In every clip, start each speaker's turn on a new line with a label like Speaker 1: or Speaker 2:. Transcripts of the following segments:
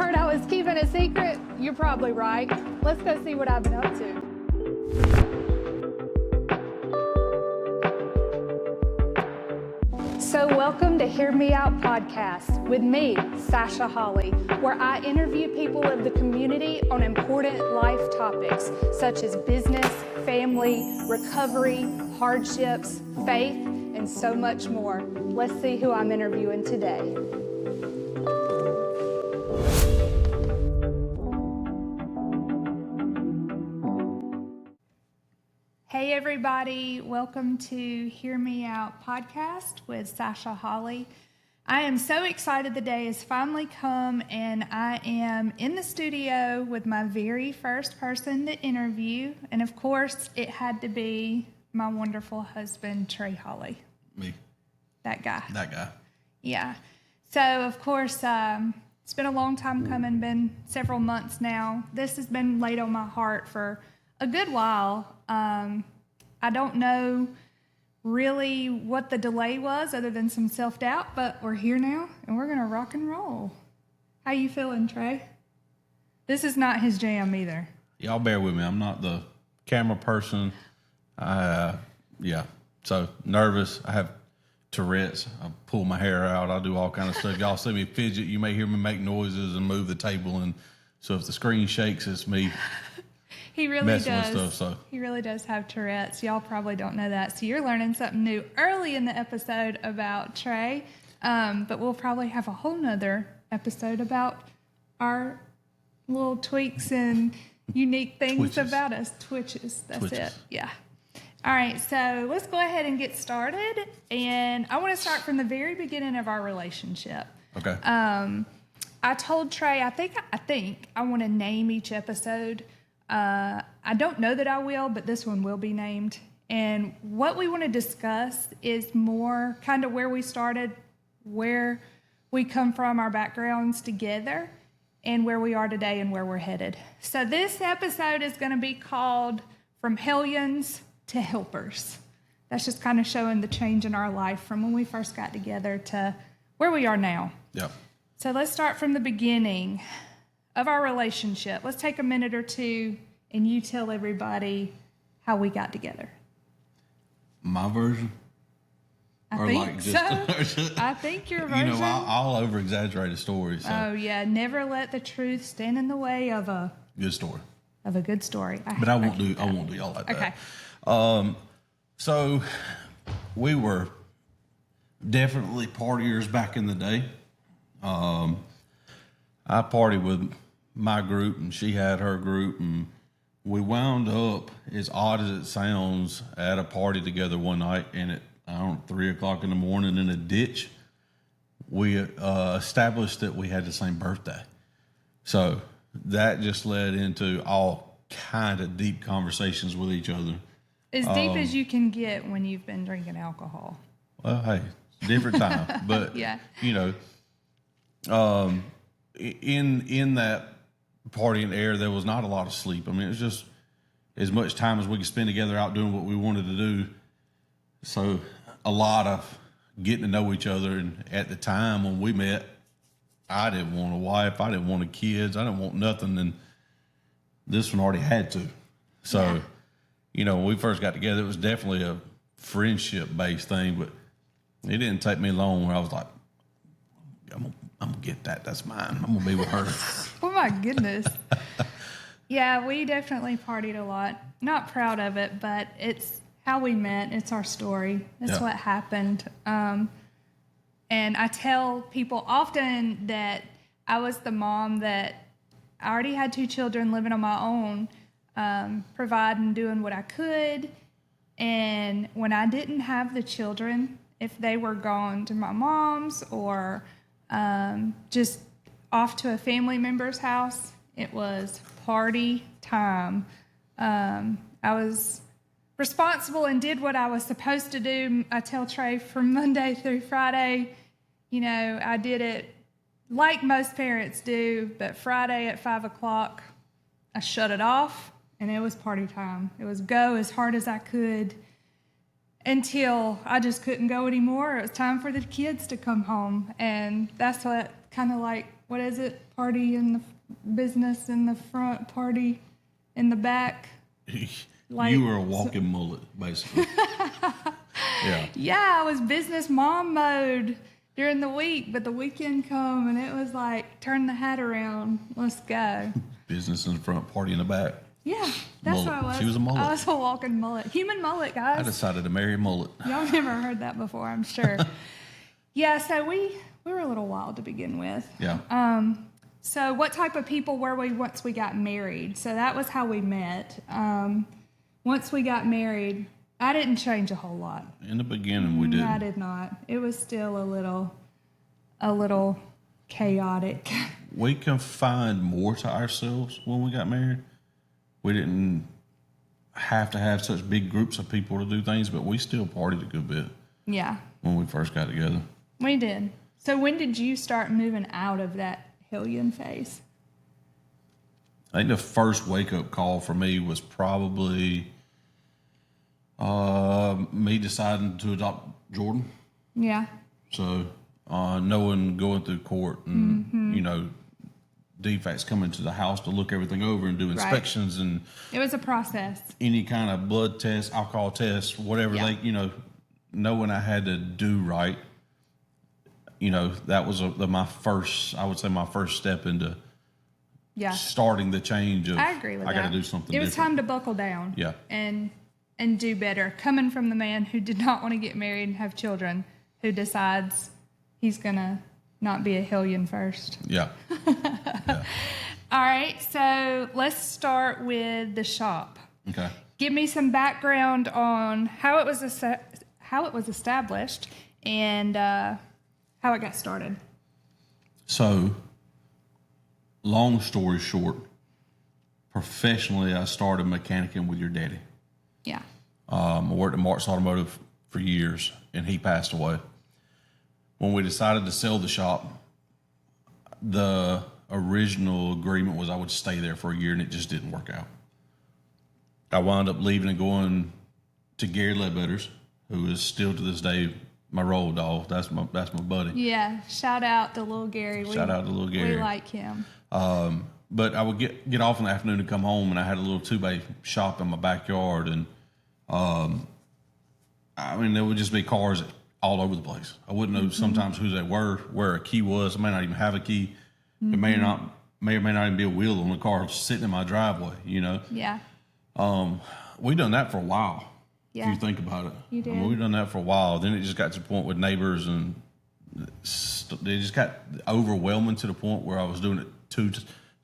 Speaker 1: heard I was keeping a secret? You're probably right. Let's go see what I've been up to. So welcome to Hear Me Out podcast with me, Sasha Holley, where I interview people of the community on important life topics such as business, family, recovery, hardships, faith, and so much more. Let's see who I'm interviewing today. Hey everybody, welcome to Hear Me Out podcast with Sasha Holley. I am so excited the day has finally come and I am in the studio with my very first person to interview. And of course, it had to be my wonderful husband, Trey Holley.
Speaker 2: Me.
Speaker 1: That guy.
Speaker 2: That guy.
Speaker 1: Yeah. So of course, it's been a long time coming, been several months now. This has been laid on my heart for a good while. I don't know really what the delay was other than some self-doubt, but we're here now and we're going to rock and roll. How you feeling, Trey? This is not his jam either.
Speaker 2: Y'all bear with me. I'm not the camera person. So nervous. I have Tourette's. I pull my hair out. I do all kind of stuff. Y'all see me fidget. You may hear me make noises and move the table. And so if the screen shakes, it's me.
Speaker 1: He really
Speaker 2: messing
Speaker 1: does.
Speaker 2: With stuff, so.
Speaker 1: He really does have Tourette's. Y'all probably don't know that. So you're learning something new early in the episode about Trey. But we'll probably have a whole nother episode about our little tweaks and unique things
Speaker 2: Twitches.
Speaker 1: About us. Twitches. That's
Speaker 2: Twitches.
Speaker 1: it. Yeah. All right. So let's go ahead and get started. And I want to start from the very beginning of our relationship.
Speaker 2: Okay.
Speaker 1: I told Trey, I think I want to name each episode. I don't know that I will, but this one will be named. And what we want to discuss is more kind of where we started, where we come from, our backgrounds together, and where we are today and where we're headed. So this episode is going to be called From Hellions to Helpers. That's just kind of showing the change in our life from when we first got together to where we are now.
Speaker 2: Yep.
Speaker 1: So let's start from the beginning of our relationship. Let's take a minute or two and you tell everybody how we got together.
Speaker 2: My version?
Speaker 1: I think so. I think your version.
Speaker 2: You know, I'll over-exaggerate a story. So.
Speaker 1: Oh, yeah. Never let the truth stand in the way of a
Speaker 2: Good story.
Speaker 1: good story.
Speaker 2: But I won't do all like that. Okay. So we were definitely partiers back in the day. I partied with my group and she had her group and we wound up, as odd as it sounds, at a party together one night and at 3 o'clock in the morning in a ditch. We established that we had the same birthday. So that just led into all kind of deep conversations with each other.
Speaker 1: As deep as you can get when you've been drinking alcohol.
Speaker 2: Well, hey, different time. But,
Speaker 1: yeah.
Speaker 2: You know, in that partying era, there was not a lot of sleep. I mean, it was just as much time as we could spend together out doing what we wanted to do. So a lot of getting to know each other. And at the time when we met, I didn't want a wife. I didn't want kids. I didn't want nothing. And this one already had to. So, You know, when we first got together, it was definitely a friendship-based thing. But it didn't take me long where I was like, I'm going to get that. That's mine. I'm going to be with her.
Speaker 1: Oh, my goodness. Yeah, we definitely partied a lot. Not proud of it, but it's how we met. It's our story. It's what happened. And I tell people often that I was the mom that I already had 2 children living on my own, providing, doing what I could. And when I didn't have the children, if they were gone to my mom's or just off to a family member's house, it was party time. I was responsible and did what I was supposed to do. I tell Trey from Monday through Friday, you know, I did it like most parents do, but Friday at 5 o'clock, I shut it off and it was party time. It was go as hard as I could until I just couldn't go anymore. It was time for the kids to come home. And that's what kind of like, what is it? Party in the business in the front, party in the back.
Speaker 2: Like, you were a walking mullet, basically. Yeah.
Speaker 1: Yeah, I was business mom mode during the week, but the weekend come and it was like, turn the hat around, let's go.
Speaker 2: Business in the front, party in the back.
Speaker 1: Yeah, that's
Speaker 2: mullet.
Speaker 1: what I was.
Speaker 2: She was a mullet.
Speaker 1: I was a walking mullet. Human mullet, guys.
Speaker 2: I decided to marry a mullet.
Speaker 1: Y'all never heard that before, I'm sure. Yeah, so we were a little wild to begin with.
Speaker 2: Yeah.
Speaker 1: So what type of people were we once we got married? So that was how we met. Once we got married, I didn't change a whole lot.
Speaker 2: In the beginning, we did.
Speaker 1: I did not. It was still a little chaotic.
Speaker 2: We confined more to ourselves when we got married. We didn't have to have such big groups of people to do things, but we still partied a good bit.
Speaker 1: Yeah.
Speaker 2: When we first got together.
Speaker 1: We did. So when did you start moving out of that Hellion phase?
Speaker 2: I think the first wake-up call for me was probably me deciding to adopt Jordan.
Speaker 1: Yeah.
Speaker 2: So knowing going through court and, you know, defects coming to the house to look everything over and do inspections and
Speaker 1: it was a process.
Speaker 2: Any kind of blood test, alcohol test, whatever they, you know, knowing I had to do right, you know, that was my first step into starting the change of
Speaker 1: I agree with that.
Speaker 2: I got to do something different.
Speaker 1: It was time to buckle down.
Speaker 2: Yeah.
Speaker 1: And do better. Coming from the man who did not want to get married and have children, who decides he's going to not be a Hellion first.
Speaker 2: Yeah. Yeah.
Speaker 1: All right, so let's start with the shop.
Speaker 2: Okay.
Speaker 1: Give me some background on how it was established and how it got started.
Speaker 2: So, long story short, professionally, I started mechanicking with your daddy.
Speaker 1: Yeah.
Speaker 2: I worked at Mark's Automotive for years, and he passed away. When we decided to sell the shop, the original agreement was I would stay there for a year, and it just didn't work out. I wound up leaving and going to Gary Ledbetter's, who is still to this day my road dog. That's my buddy.
Speaker 1: Yeah, shout out to Little Gary.
Speaker 2: Shout out to Little Gary.
Speaker 1: We like him.
Speaker 2: But I would get off in the afternoon and come home, and I had a little 2-bay shop in my backyard, and I mean there would just be cars all over the place. I wouldn't know sometimes who they were, where a key was. I may not even have a key. It may or may not even be a wheel on the car sitting in my driveway. You know.
Speaker 1: Yeah.
Speaker 2: We done that for a while.
Speaker 1: Yeah.
Speaker 2: If you think about it,
Speaker 1: You did.
Speaker 2: I mean, we done that for a while. Then it just got to the point with neighbors, and they just got overwhelming to the point where I was doing it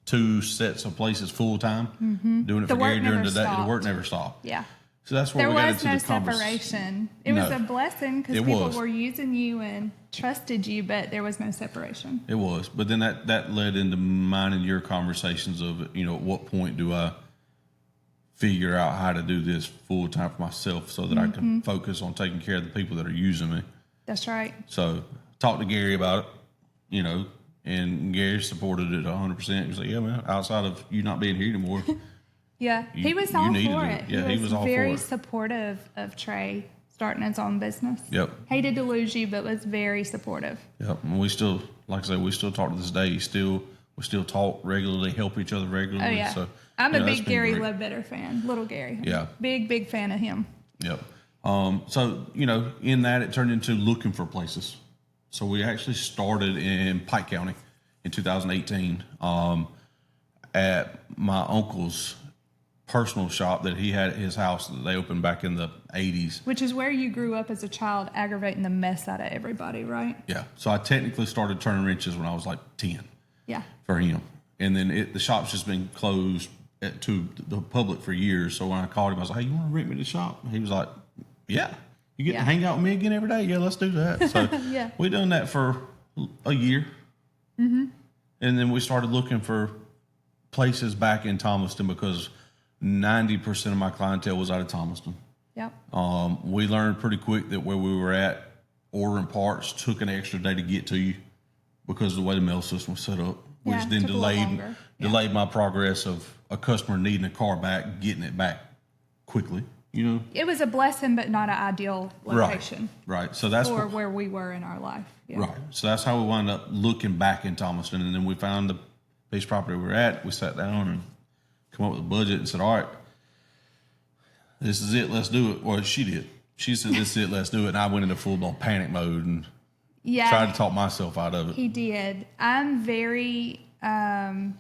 Speaker 2: two sets of places full time, doing it for Gary during the day. The work never stopped.
Speaker 1: Yeah.
Speaker 2: So that's where
Speaker 1: There
Speaker 2: we got
Speaker 1: was
Speaker 2: into
Speaker 1: no
Speaker 2: the conversation.
Speaker 1: separation. It was a blessing because
Speaker 2: It
Speaker 1: people
Speaker 2: was.
Speaker 1: were using you and trusted you, but there was no separation.
Speaker 2: It was, but then that led into mine and your conversations of, you know, at what point do I figure out how to do this full time for myself so that I can focus on taking care of the people that are using me.
Speaker 1: That's right.
Speaker 2: So talked to Gary about it, you know, and Gary supported it 100%. He was like, yeah, man, outside of you not being here anymore.
Speaker 1: Yeah, he was
Speaker 2: you
Speaker 1: all
Speaker 2: needed
Speaker 1: for
Speaker 2: it.
Speaker 1: it.
Speaker 2: Yeah, he was all for
Speaker 1: very
Speaker 2: it.
Speaker 1: supportive of Trey starting his own business.
Speaker 2: Yep.
Speaker 1: Hated to lose you, but was very supportive.
Speaker 2: Yep. And we still, like I say, we still talk to this day. We still talk regularly, help each other regularly.
Speaker 1: Oh, yeah.
Speaker 2: So,
Speaker 1: I'm a
Speaker 2: that's
Speaker 1: big
Speaker 2: been
Speaker 1: Gary
Speaker 2: great.
Speaker 1: Ledbetter fan, Little Gary.
Speaker 2: Yeah.
Speaker 1: Big fan of him.
Speaker 2: Yep. So, you know, in that it turned into looking for places. So we actually started in Pike County in 2018 at my uncle's personal shop that he had at his house that they opened back in the 80s.
Speaker 1: Which is where you grew up as a child, aggravating the mess out of everybody, right?
Speaker 2: Yeah. So I technically started turning wrenches when I was like 10
Speaker 1: Yeah.
Speaker 2: for him. And then the shop's just been closed to the public for years. So when I called him, I was like, hey, you want to rent me the shop? And he was like, yeah. You get to hang out with me again every day? Yeah, let's do that. So
Speaker 1: Yeah.
Speaker 2: we done that for a year. Mm-hmm. And then we started looking for places back in Thomaston because 90% of my clientele was out of Thomaston.
Speaker 1: Yep.
Speaker 2: We learned pretty quick that where we were at, ordering parts took an extra day to get to you because of the way the mail system was set up, which
Speaker 1: Yeah,
Speaker 2: then
Speaker 1: took a little longer.
Speaker 2: delayed my progress of a customer needing a car back, getting it back quickly.
Speaker 1: It was a blessing, but not an ideal location.
Speaker 2: Right. So that's
Speaker 1: for where we were in our life. Yeah.
Speaker 2: Right. So that's how we wound up looking back in Thomaston. And then we found the piece of property we were at. We sat down and come up with a budget and said, all right, this is it. Let's do it. Well, she did. She said, this is it. Let's do it. And I went into full-blown panic mode and tried to talk myself out of it.
Speaker 1: He did. I'm very, not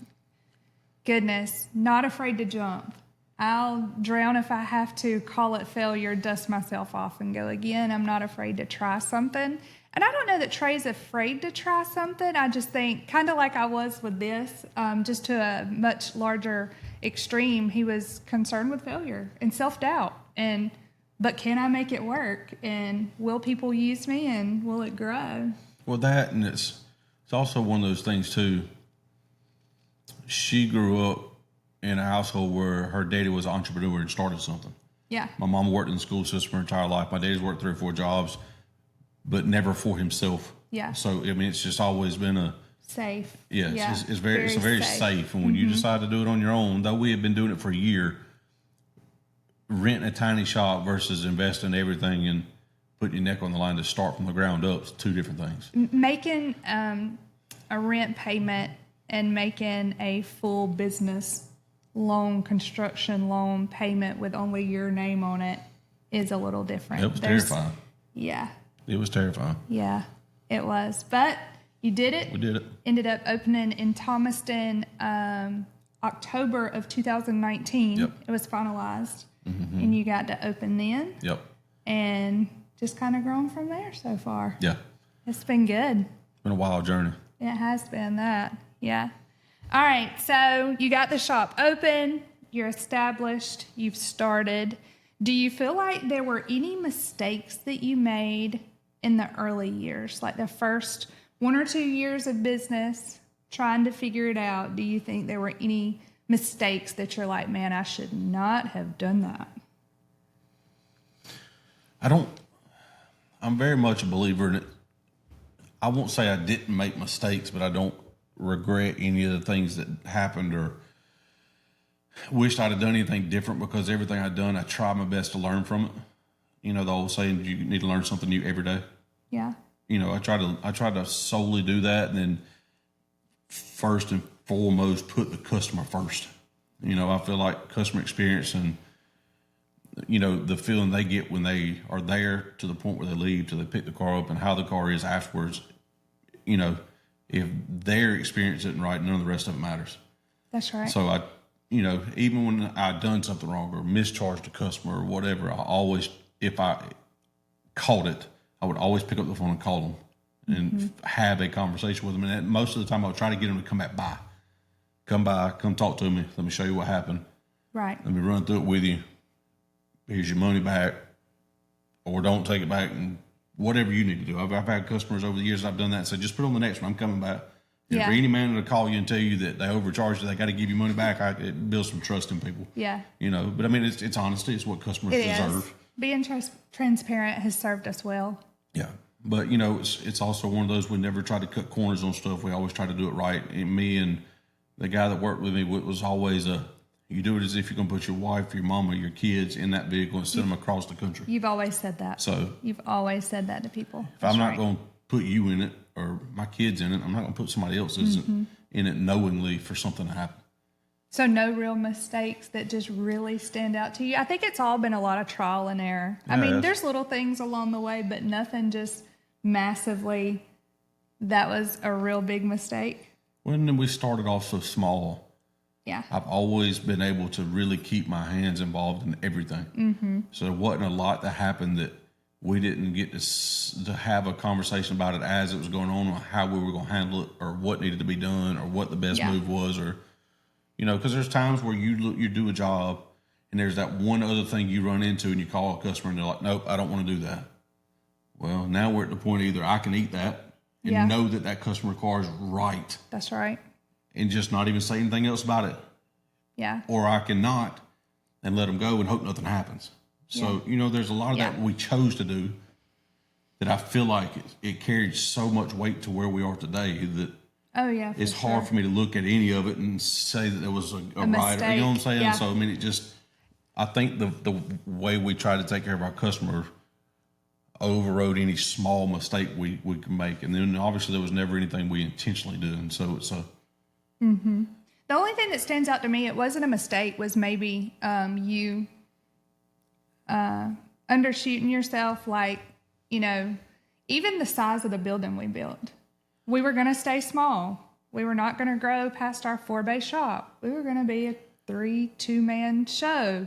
Speaker 1: afraid to jump. I'll drown if I have to, call it failure, dust myself off and go again. I'm not afraid to try something. And I don't know that Trey's afraid to try something. I just think, kind of like I was with this, just to a much larger extreme, he was concerned with failure and self-doubt. But can I make it work? And will people use me? And will it grow?
Speaker 2: Well, that, and it's also one of those things, too. She grew up in a household where her daddy was an entrepreneur and started something.
Speaker 1: Yeah.
Speaker 2: My mom worked in the school system her entire life. My daddy's worked 3 or 4 jobs, but never for himself.
Speaker 1: Yeah.
Speaker 2: So, I mean, it's just always been a...
Speaker 1: Safe.
Speaker 2: Yeah, it's very safe. And when you decide to do it on your own, though we had been doing it for a year, renting a tiny shop versus investing everything and putting your neck on the line to start from the ground up is 2 different things.
Speaker 1: Making a rent payment and making a full business loan, construction loan payment with only your name on it is a little different.
Speaker 2: It was terrifying.
Speaker 1: Yeah.
Speaker 2: It was terrifying.
Speaker 1: Yeah, it was. But you did it.
Speaker 2: We did it.
Speaker 1: Ended up opening in Thomaston October of 2019.
Speaker 2: Yep.
Speaker 1: It was finalized. Mm-hmm. And you got to open then.
Speaker 2: Yep.
Speaker 1: And just kind of grown from there so far.
Speaker 2: Yeah.
Speaker 1: It's been good.
Speaker 2: It's been a wild journey.
Speaker 1: It has been that. Yeah. All right. So you got the shop open. You're established. You've started. Do you feel like there were any mistakes that you made in the early years, like the first 1 or 2 years of business, trying to figure it out? Do you think there were any mistakes that you're like, man, I should not have done that?
Speaker 2: I'm very much a believer in it. I won't say I didn't make mistakes, but I don't regret any of the things that happened or wished I'd have done anything different, because everything I've done, I try my best to learn from it. You know, the old saying, you need to learn something new every day.
Speaker 1: Yeah.
Speaker 2: You know, I try to solely do that, and then first and foremost, put the customer first. You know, I feel like customer experience and, you know, the feeling they get when they are there to the point where they leave, till they pick the car up, and how the car is afterwards. You know, if their experience isn't right, none of the rest of it matters.
Speaker 1: That's right.
Speaker 2: So you know, even when I'd done something wrong or mischarged a customer or whatever, I always, if I caught it, I would always pick up the phone and call them and have a conversation with them. And most of the time I would try to get them to come by, come talk to me. Let me show you what happened.
Speaker 1: Right.
Speaker 2: Let me run through it with you. Here's your money back, or don't take it back, and whatever you need to do. I've had customers over the years, I've done that and said, just put on the next one, I'm coming back. And for any man to call you and tell you that they overcharged you, they got to give you money back, it builds some trust in people. Yeah. You know, but I mean, it's honesty. It's what customers deserve.
Speaker 1: Being transparent has served us well.
Speaker 2: Yeah. But, you know, it's also one of those, we never try to cut corners on stuff. We always try to do it right. And me and the guy that worked with me was always you do it as if you're going to put your wife, your mama, your kids in that vehicle and send them across the country.
Speaker 1: You've always said that. So you've always said that to people.
Speaker 2: If I'm not going to put you in it or my kids in it, I'm not going to put somebody else's in it knowingly for something to happen.
Speaker 1: So no real mistakes that just really stand out to you? I think it's all been a lot of trial and error. I mean, there's little things along the way, but nothing just massively that was a real big mistake.
Speaker 2: When we started off so small, I've always been able to really keep my hands involved in everything. So there wasn't a lot that happened that we didn't get to have a conversation about it as it was going on, or how we were going to handle it, or what needed to be done, or what the best move was, or, you know, because there's times where you do a job and there's that one other thing you run into and you call a customer and they're like, nope, I don't want to do that. Well, now we're at the point either I can eat that and know that customer car is right.
Speaker 1: That's right.
Speaker 2: And just not even say anything else about it.
Speaker 1: Yeah.
Speaker 2: Or I cannot and let them go and hope nothing happens. So, you know, there's a lot of that we chose to do that I feel like it carried so much weight to where we are today that it's hard for me to look at any of it and say that there was a right, or, you know what I'm saying? So, I mean, I think the way we try to take care of our customer overrode any small mistake we can make. And then obviously there was never anything we intentionally did. And so it's
Speaker 1: The only thing that stands out to me, it wasn't a mistake, was maybe you undershooting yourself. Like, you know, even the size of the building we built. We were going to stay small. We were not going to grow past our 4-bay shop. We were going to be a 2-man show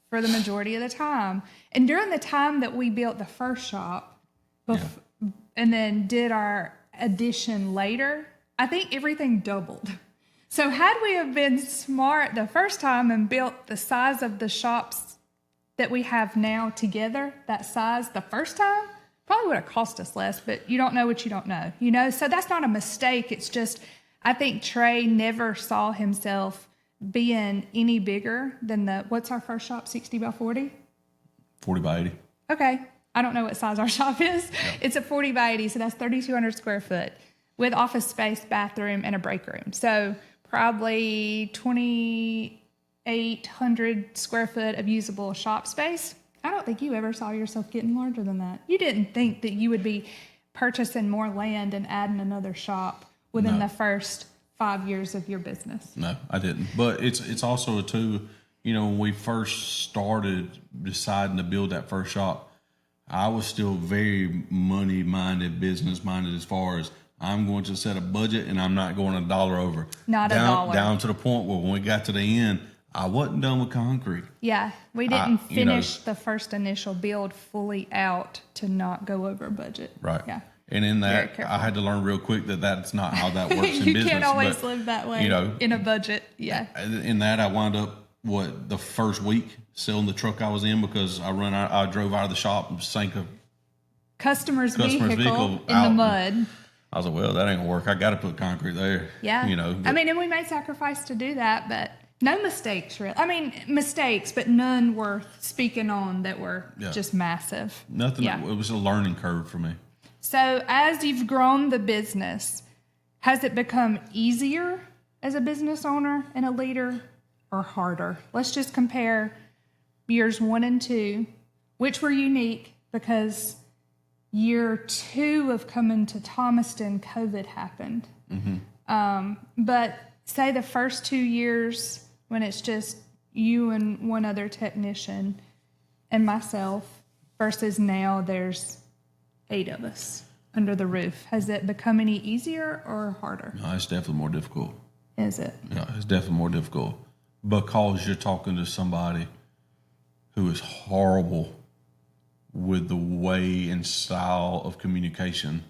Speaker 1: for the majority of the time. And during the time that we built the first shop and then did our addition later, I think everything doubled. So had we have been smart the first time and built the size of the shops that we have now together, that size the first time, probably would have cost us less, but you don't know what you don't know, you know? So that's not a mistake. It's just, I think Trey never saw himself being any bigger than what's our first shop, 60 by 40?
Speaker 2: 40 by 80.
Speaker 1: Okay. I don't know what size our shop is. Yeah. It's a 40 by 80, so that's 3,200 square foot with office space, bathroom, and a break room. So probably 2,800 square foot of usable shop space. I don't think you ever saw yourself getting larger than that. You didn't think that you would be purchasing more land and adding another shop within the first 5 years of your business. No,
Speaker 2: I didn't. But it's also too, you know, when we first started deciding to build that first shop, I was still very money minded, business minded, as far as I'm going to set a budget and I'm not going $1 over.
Speaker 1: Not a dollar.
Speaker 2: Down to the point where when we got to the end, I wasn't done with concrete.
Speaker 1: Yeah, we didn't finish the first initial build fully out to not go over budget.
Speaker 2: Right.
Speaker 1: Yeah.
Speaker 2: And in that, I had to learn real quick that that's not how that works in business.
Speaker 1: You can't always live that way, you know, in a budget. Yeah.
Speaker 2: In that, I wound up, the first week selling the truck I was in because I drove out of the shop and sank a customer's vehicle
Speaker 1: in the mud.
Speaker 2: I was like, well, that ain't gonna work. I got to put concrete there.
Speaker 1: Yeah.
Speaker 2: You know.
Speaker 1: I mean, and we made sacrifice to do that, but no mistakes, really. I mean, mistakes, but none worth speaking on that were just massive.
Speaker 2: Nothing. Yeah. It was a learning curve for me.
Speaker 1: So as you've grown the business, has it become easier as a business owner and a leader or harder? Let's just compare years 1 and 2, which were unique because year 2 of coming to Thomaston, COVID happened. Mm-hmm. But say the first 2 years when it's just you and one other technician and myself versus now there's 8 of us under the roof. Has it become any easier or harder?
Speaker 2: No, it's definitely more difficult.
Speaker 1: Is it?
Speaker 2: Yeah, it's definitely more difficult because you're talking to somebody who is horrible with the way and style of communication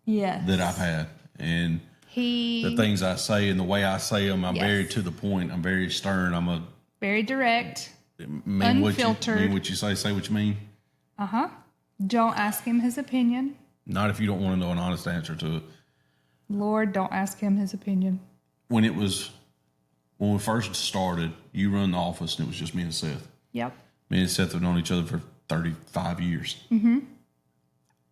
Speaker 2: that I've had. And the things I say and the way I say them, I'm very to the point. I'm very stern. I'm
Speaker 1: very direct,
Speaker 2: unfiltered. Mean what you say what you mean.
Speaker 1: Uh-huh. Don't ask him his opinion.
Speaker 2: Not if you don't want to know an honest answer to it.
Speaker 1: Lord, don't ask him his opinion.
Speaker 2: When we first started, you run the office and it was just me and Seth.
Speaker 1: Yep.
Speaker 2: Me and Seth have known each other for 35 years.
Speaker 1: Mm-hmm.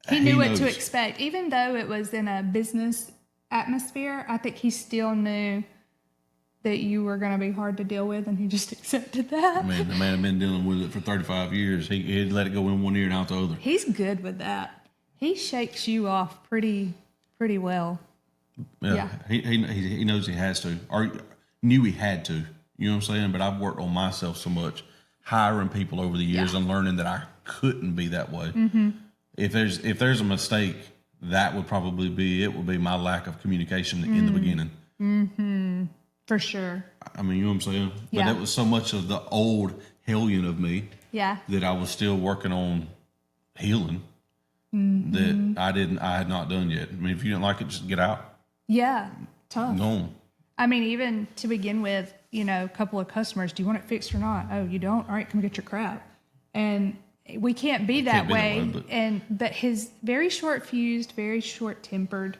Speaker 1: He knew what to expect. Even though it was in a business atmosphere, I think he still knew that you were going to be hard to deal with, and he just accepted that.
Speaker 2: I mean, the man had been dealing with it for 35 years. He'd let it go in one ear and out the other.
Speaker 1: He's good with that. He shakes you off pretty well.
Speaker 2: Yeah. He knows he has to, or knew he had to. You know what I'm saying? But I've worked on myself so much, hiring people over the years and learning that I couldn't be that way. Mm-hmm. If there's a mistake, that would probably be my lack of communication in the beginning.
Speaker 1: Mm-hmm. For sure.
Speaker 2: I mean, you know what I'm saying? Yeah. But that was so much of the old Hellion of me that I was still working on healing that I had not done yet. I mean, if you didn't like it, just get out.
Speaker 1: Yeah. Tough.
Speaker 2: Go on.
Speaker 1: I mean, even to begin with, you know, a couple of customers, do you want it fixed or not? Oh, you don't? All right, come get your crap. And we can't be that way. But his very short-fused, very short-tempered,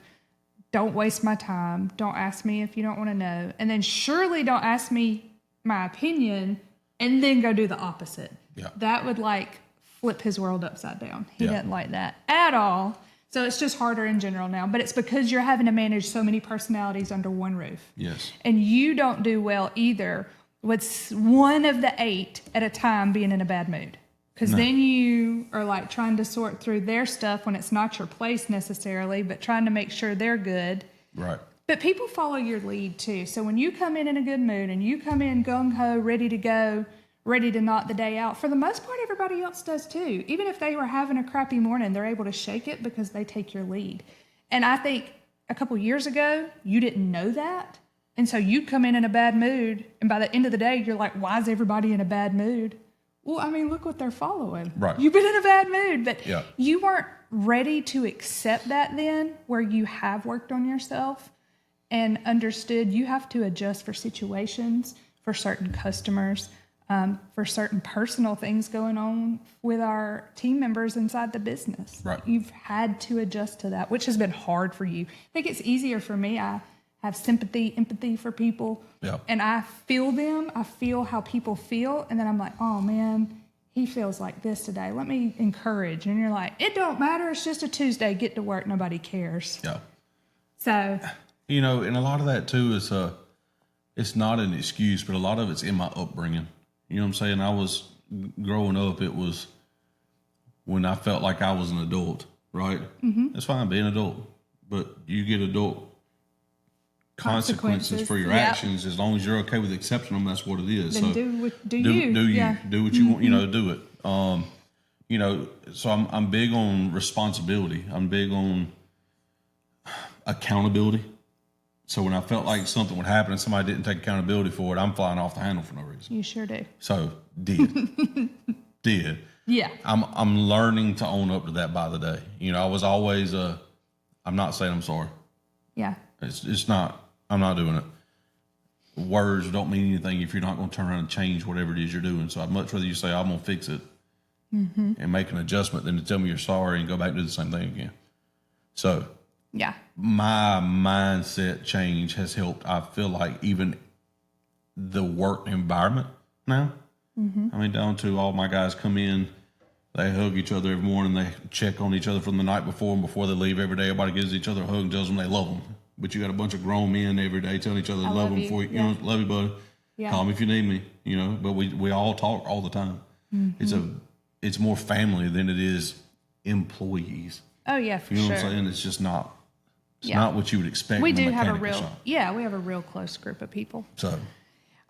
Speaker 1: don't waste my time, don't ask me if you don't want to know, and then surely don't ask me my opinion, and then go do the opposite. Yeah. That would, like, flip his world upside down. He didn't like that at all. So it's just harder in general now. But it's because you're having to manage so many personalities under one roof.
Speaker 2: Yes.
Speaker 1: And you don't do well either with one of the 8 at a time being in a bad mood. Because then you are like trying to sort through their stuff when it's not your place necessarily, but trying to make sure they're good.
Speaker 2: Right.
Speaker 1: But people follow your lead too. So when you come in a good mood and you come in gung-ho, ready to go, ready to knock the day out, for the most part, everybody else does too. Even if they were having a crappy morning, they're able to shake it because they take your lead. And I think a couple years ago, you didn't know that. And so you'd come in a bad mood. And by the end of the day, you're like, why is everybody in a bad mood? Well, I mean, look what they're following.
Speaker 2: Right.
Speaker 1: You've been in a bad mood. But you weren't ready to accept that then, where you have worked on yourself and understood you have to adjust for situations, for certain customers, for certain personal things going on with our team members inside the business.
Speaker 2: Right.
Speaker 1: You've had to adjust to that, which has been hard for you. I think it's easier for me. I have sympathy, empathy for people.
Speaker 2: Yeah.
Speaker 1: And I feel them. I feel how people feel. And then I'm like, oh, man, he feels like this today. Let me encourage. And you're like, it don't matter. It's just a Tuesday. Get to work. Nobody cares.
Speaker 2: Yeah.
Speaker 1: So.
Speaker 2: You know, and a lot of that, too, is it's not an excuse, but a lot of it's in my upbringing. You know what I'm saying? I was growing up, it was when I felt like I was an adult, right? Mm-hmm. That's fine, be an adult. But you get adult consequences for your actions. As long as you're okay with accepting them, that's what it is.
Speaker 1: Then
Speaker 2: so
Speaker 1: do
Speaker 2: what you want, you know, do it. You know, so I'm big on responsibility. I'm big on accountability. So when I felt like something would happen and somebody didn't take accountability for it, I'm flying off the handle for no reason.
Speaker 1: You sure do.
Speaker 2: So did.
Speaker 1: Yeah.
Speaker 2: I'm learning to own up to that by the day. You know, I was always I'm not saying I'm sorry.
Speaker 1: Yeah.
Speaker 2: It's not. I'm not doing it. Words don't mean anything if you're not going to turn around and change whatever it is you're doing. So I'd much rather you say I'm going to fix it and make an adjustment than to tell me you're sorry and go back and do the same thing again. So
Speaker 1: yeah,
Speaker 2: my mindset change has helped. I feel like even the work environment now. I mean, down to all my guys come in, they hug each other every morning. They check on each other from the night before, and before they leave every day, everybody gives each other a hug and tells them they love them. But you got a bunch of grown men every day telling each other they love them before you know, love you, buddy. Yeah. Call me if you need me, you know. But we all talk all the time. It's more family than it is employees.
Speaker 1: Oh yeah, for sure.
Speaker 2: You know what I'm saying? It's just not. It's not what you would expect.
Speaker 1: We
Speaker 2: in
Speaker 1: do
Speaker 2: a
Speaker 1: have a
Speaker 2: mechanical
Speaker 1: real
Speaker 2: shop.
Speaker 1: we have a real close group of people.
Speaker 2: So.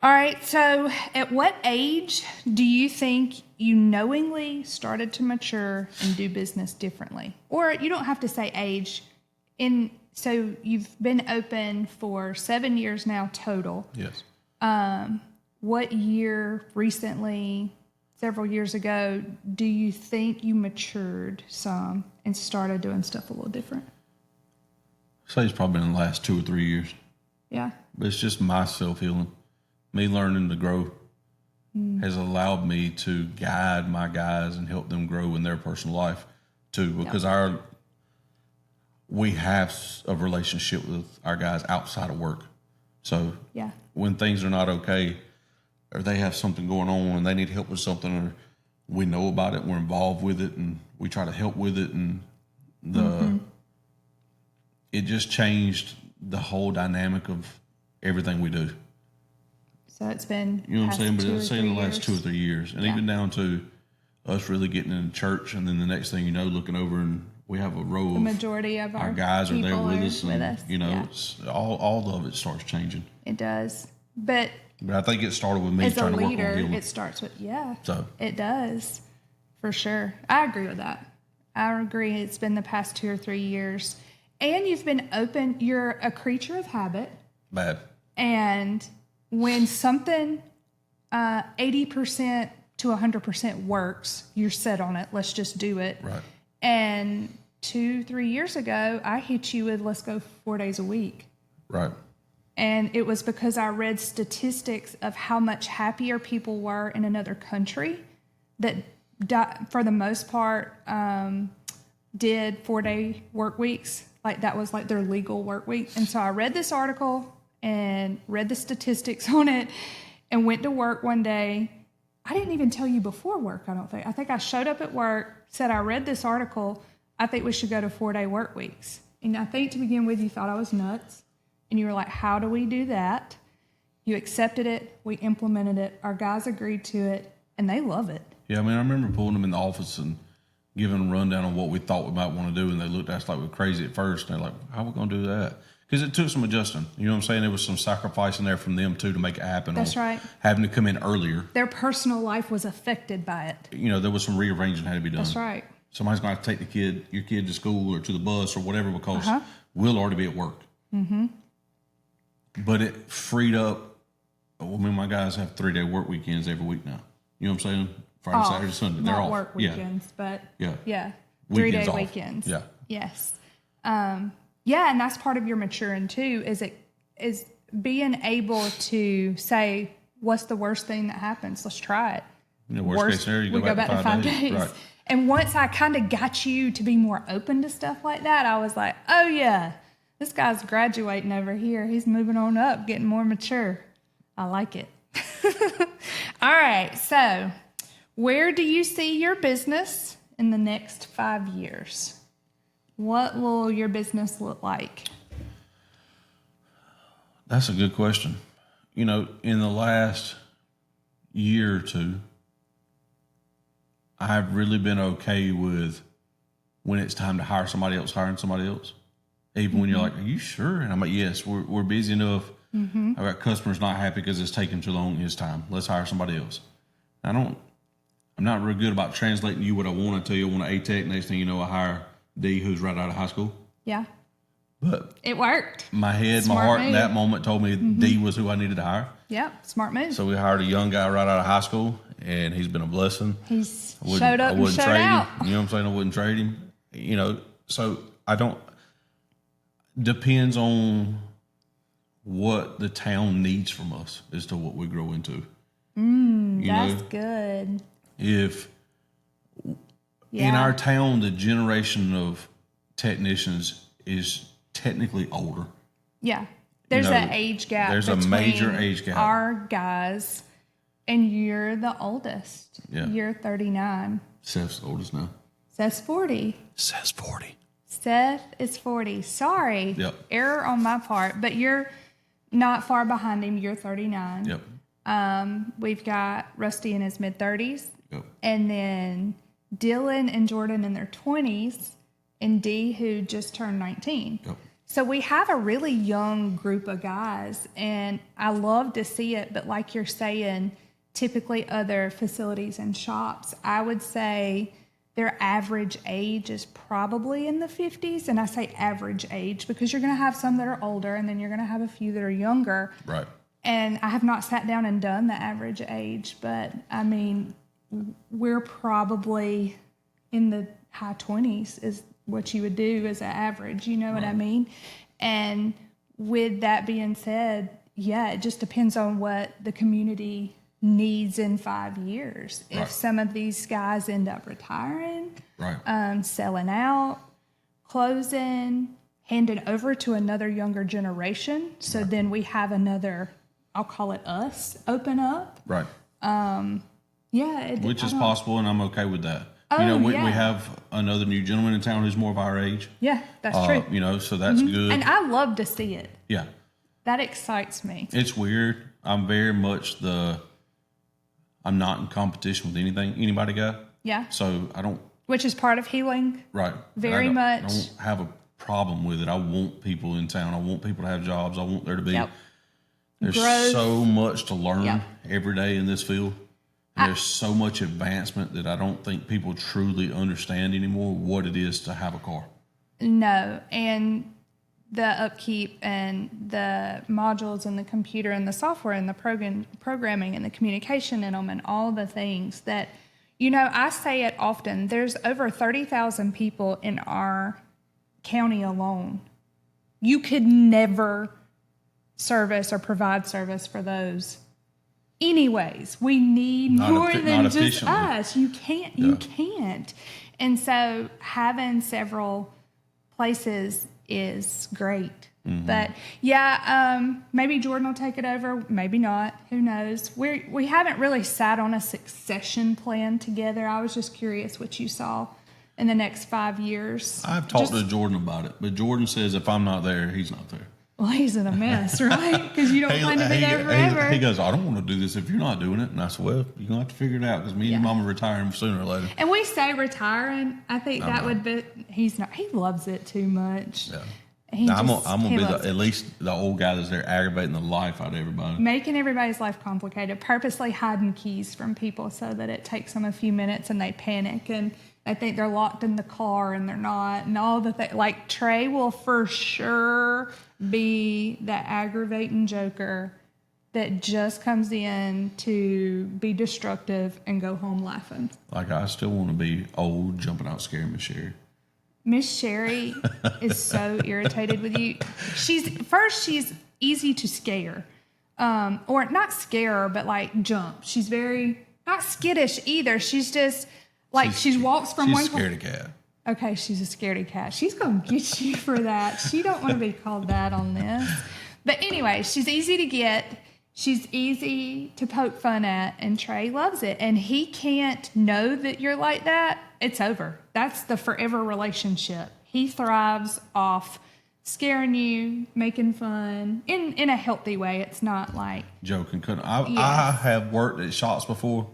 Speaker 1: All right. So, at what age do you think you knowingly started to mature and do business differently? Or you don't have to say age. So you've been open for 7 years now total.
Speaker 2: Yes.
Speaker 1: What year recently, several years ago, do you think you matured some and started doing stuff a little different?
Speaker 2: I'd say it's probably been in the last 2 or 3 years.
Speaker 1: Yeah.
Speaker 2: But it's just my self-healing. Me learning to grow has allowed me to guide my guys and help them grow in their personal life too, because we have a relationship with our guys outside of work. So when things are not okay or they have something going on and they need help with something, or we know about it, we're involved with it, and we try to help with it, and it just changed the whole dynamic of everything we do.
Speaker 1: So it's been,
Speaker 2: you know what I'm saying? But it's in the last 2 or 3 years. And even down to us really getting in church, and then the next thing you know, looking over and we have a row
Speaker 1: the
Speaker 2: of
Speaker 1: majority of our
Speaker 2: guys are there with us. And, you know,
Speaker 1: it's
Speaker 2: all of it starts changing.
Speaker 1: It does. But
Speaker 2: I think it started with me
Speaker 1: as
Speaker 2: trying
Speaker 1: a
Speaker 2: to work
Speaker 1: leader,
Speaker 2: on healing.
Speaker 1: it starts with,
Speaker 2: So
Speaker 1: it does. For sure. I agree with that. I agree. It's been the past 2 or 3 years. And you've been open. You're a creature of habit.
Speaker 2: Bad.
Speaker 1: And when something 80% to 100% works, you're set on it. Let's just do it.
Speaker 2: Right.
Speaker 1: And 2-3 years ago, I hit you with, let's go 4 days a week.
Speaker 2: Right.
Speaker 1: And it was because I read statistics of how much happier people were in another country that, for the most part, did 4-day work weeks. Like that was like their legal work week. And so I read this article and read the statistics on it and went to work one day. I didn't even tell you before work, I don't think. I think I showed up at work, said I read this article. I think we should go to 4-day work weeks. And I think to begin with, you thought I was nuts. And you were like, how do we do that? You accepted it. We implemented it. Our guys agreed to it, and they love it.
Speaker 2: Yeah, I mean, I remember pulling them in the office and giving them a rundown on what we thought we might want to do, and they looked at us like we were crazy at first. And they're like, how are we going to do that? Because it took some adjusting. You know what I'm saying? There was some sacrifice in there from them, too, to make it happen.
Speaker 1: That's right.
Speaker 2: Having to come in earlier.
Speaker 1: Their personal life was affected by it.
Speaker 2: You know, there was some rearranging that had to be done.
Speaker 1: That's right.
Speaker 2: Somebody's going to have to take your kid to school or to the bus or whatever because we'll already be at work. Mm-hmm. But it freed up. Well, me and my guys have 3-day work weekends every week now. You know what I'm saying? Friday, Saturday, Sunday. They're
Speaker 1: Not
Speaker 2: off.
Speaker 1: work weekends, but yeah.
Speaker 2: 3-day
Speaker 1: weekends.
Speaker 2: Yeah.
Speaker 1: Yes. Yeah, and that's part of your maturing too, is being able to say, what's the worst thing that happens? Let's try it.
Speaker 2: You know, worst case scenario, you
Speaker 1: go back to 5 days.
Speaker 2: Right.
Speaker 1: And once I kind of got you to be more open to stuff like that, I was like, oh yeah, this guy's graduating over here. He's moving on up, getting more mature. I like it. All right, so where do you see your business in the next 5 years? What will your business look like?
Speaker 2: That's a good question. You know, in the last year or two, I've really been okay with when it's time to hire somebody else, hiring somebody else. Even when you're like, are you sure? And I'm like, yes, we're busy enough. I've got customers not happy because it's taking too long his time. Let's hire somebody else. I'm not real good about translating you what I want. I tell you I want an A-Tech. Next thing you know, I hire D, who's right out of high school.
Speaker 1: Yeah.
Speaker 2: But
Speaker 1: it worked.
Speaker 2: My head,
Speaker 1: Smart
Speaker 2: my heart
Speaker 1: move.
Speaker 2: in that moment told me D was who I needed to hire.
Speaker 1: Yep, smart move.
Speaker 2: So we hired a young guy right out of high school, and he's been a blessing.
Speaker 1: He's showed up and showed out.
Speaker 2: Him. You know what I'm saying? I wouldn't trade him. You know, so I don't. Depends on what the town needs from us as to what we grow into.
Speaker 1: That's good.
Speaker 2: If in our town, the generation of technicians is technically older.
Speaker 1: Yeah. There's an age gap.
Speaker 2: There's a major age gap.
Speaker 1: Our guys, and you're the oldest.
Speaker 2: Yeah.
Speaker 1: You're 39.
Speaker 2: Seth's the oldest now.
Speaker 1: Seth's 40.
Speaker 2: Seth's 40.
Speaker 1: Seth is 40. Sorry.
Speaker 2: Yep.
Speaker 1: Error on my part. But you're not far behind him. You're 39.
Speaker 2: Yep.
Speaker 1: We've got Rusty in his mid-30s.
Speaker 2: Yep.
Speaker 1: And then Dylan and Jordan in their 20s. And Dee, who just turned 19.
Speaker 2: Yep.
Speaker 1: So we have a really young group of guys, and I love to see it. But like you're saying, typically other facilities and shops, I would say their average age is probably in the 50s. And I say average age because you're going to have some that are older, and then you're going to have a few that are younger.
Speaker 2: Right.
Speaker 1: And I have not sat down and done the average age, but I mean, we're probably in the high 20s is what you would do as an average, you know what I mean? And with that being said, yeah, it just depends on what the community needs in 5 years.
Speaker 2: Right.
Speaker 1: If some of these guys end up retiring,
Speaker 2: Right.
Speaker 1: Selling out, closing, handing over to another younger generation, so then we have another, I'll call it us, open up.
Speaker 2: Right.
Speaker 1: Yeah.
Speaker 2: Which is possible, and I'm okay with that.
Speaker 1: Oh,
Speaker 2: you know, we
Speaker 1: yeah.
Speaker 2: have another new gentleman in town who's more of our age.
Speaker 1: Yeah, that's true.
Speaker 2: You know, so that's good.
Speaker 1: And I love to see it.
Speaker 2: Yeah.
Speaker 1: That excites me.
Speaker 2: It's weird. I'm very much I'm not in competition with anybody guy.
Speaker 1: Yeah.
Speaker 2: So I don't.
Speaker 1: Which is part of healing.
Speaker 2: Right.
Speaker 1: Very much.
Speaker 2: I don't have a problem with it. I want people in town. I want people to have jobs. I want there to be.
Speaker 1: Yep.
Speaker 2: There's
Speaker 1: Growth.
Speaker 2: so much to learn
Speaker 1: Yep.
Speaker 2: every day in this field. And there's so much advancement that I don't think people truly understand anymore what it is to have a car.
Speaker 1: No. And the upkeep and the modules and the computer and the software and the programming and the communication in them and all the things that, you know, I say it often. There's over 30,000 people in our county alone. You could never service or provide service for those. Anyways, we need more than just us. You can't. And so having several places is great. Mm-hmm. But yeah, maybe Jordan will take it over, maybe not. Who knows? We haven't really sat on a succession plan together. I was just curious what you saw in the next 5 years.
Speaker 2: I've talked to Jordan about it, but Jordan says if I'm not there, he's not there.
Speaker 1: well, he's in a mess, right? Because you don't plan to be there forever.
Speaker 2: He goes, I don't want to do this if you're not doing it. And I said, well, you're going to have to figure it out because me and your mom are retiring sooner or later.
Speaker 1: And we say retiring. I think that would be, he's not, he loves it too much.
Speaker 2: Yeah.
Speaker 1: I'm
Speaker 2: gonna be at least the old guy that's there aggravating the life out of everybody,
Speaker 1: making everybody's life complicated, purposely hiding keys from people so that it takes them a few minutes and they panic and they think they're locked in the car and they're not, and all the things. Like Trey will for sure be that aggravating joker that just comes in to be destructive and go home laughing.
Speaker 2: Like I still want to be old, jumping out scaring Miss Sherry.
Speaker 1: Miss Sherry is so irritated with you. She's easy to scare. Or not scare her, but like jump. She's very, not skittish either. She's just like, she walks from one.
Speaker 2: She's a scaredy cat.
Speaker 1: Okay, she's a scaredy cat. She's going to get you for that. She don't want to be called that on this. But anyway, she's easy to get. She's easy to poke fun at, and Trey loves it. And he can't know that you're like that. It's over. That's the forever relationship. He thrives off scaring you, making fun, in a healthy way. It's not like...
Speaker 2: joking. I have worked at shops before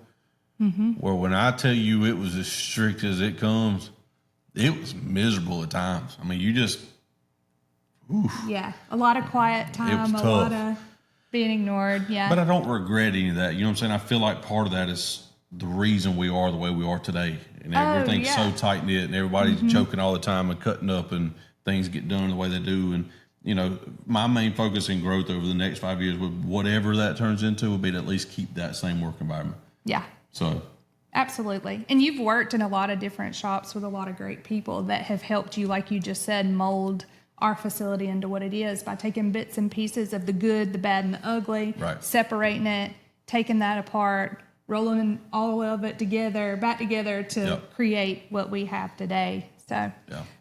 Speaker 2: where when I tell you it was as strict as it comes, it was miserable at times. I mean, you just... oof.
Speaker 1: Yeah, a lot of quiet time, a lot of... being ignored, yeah.
Speaker 2: But I don't regret any of that. You know what I'm saying? I feel like part of that is the reason we are the way we are today. And everything's so tight-knit and everybody's joking all the time and cutting up and things get done the way they do. And, you know, my main focus in growth over the next 5 years, with whatever that turns into, would be to at least keep that same work environment.
Speaker 1: Yeah.
Speaker 2: So.
Speaker 1: Absolutely. And you've worked in a lot of different shops with a lot of great people that have helped you, like you just said, mold our facility into what it is by taking bits and pieces of the good, the bad, and the ugly, separating it, taking that apart, rolling all of it together, back together to create what we have today. So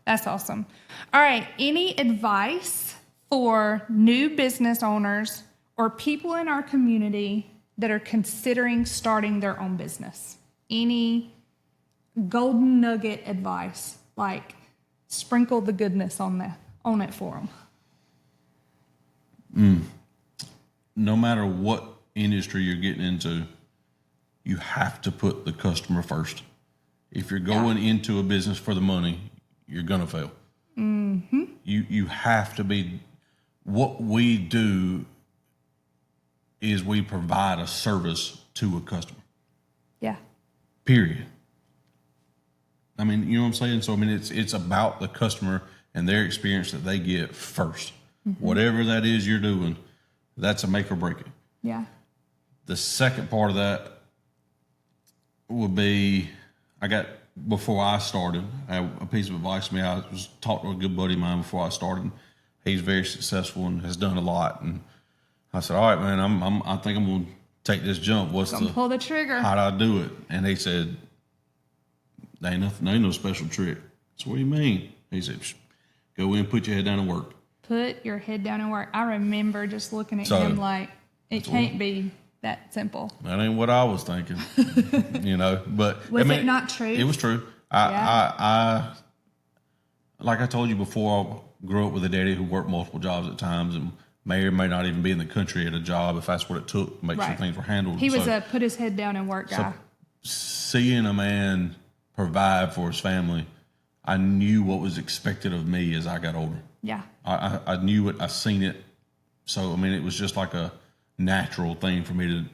Speaker 1: that's awesome. All right. Any advice for new business owners or people in our community that are considering starting their own business? Any golden nugget advice, like sprinkle the goodness on it for them?
Speaker 2: No matter what industry you're getting into, you have to put the customer first. If you're going into a business for the money, you're going to fail. Mm-hmm. You have to be. What we do is we provide a service to a customer. Yeah. Period. I mean, you know what I'm saying? So, I mean, it's about the customer and their experience that they get first. Mm-hmm. Whatever that is you're doing, that's a make or break it. Yeah. The second part of that would be, before I started, I had a piece of advice to me. I was talking to a good buddy of mine before I started. He's very successful and has done a lot. And I said, all right, man, I think I'm going to take this jump.
Speaker 1: Pull the trigger.
Speaker 2: How do I do it? And he said, there ain't no special trick. So what do you mean? He said, go in, put your head down and work.
Speaker 1: Put your head down and work. I remember just looking at him like, it can't be that simple.
Speaker 2: That ain't what I was thinking, you know. But
Speaker 1: was it not true?
Speaker 2: It was true. I like I told you before, I grew up with a daddy who worked multiple jobs at times and may or may not even be in the country at a job if that's what it took to make sure things were handled.
Speaker 1: He was a put his head down and work guy.
Speaker 2: Seeing a man provide for his family, I knew what was expected of me as I got older. Yeah. I knew it. I seen it. So, I mean, it was just like a natural thing for me to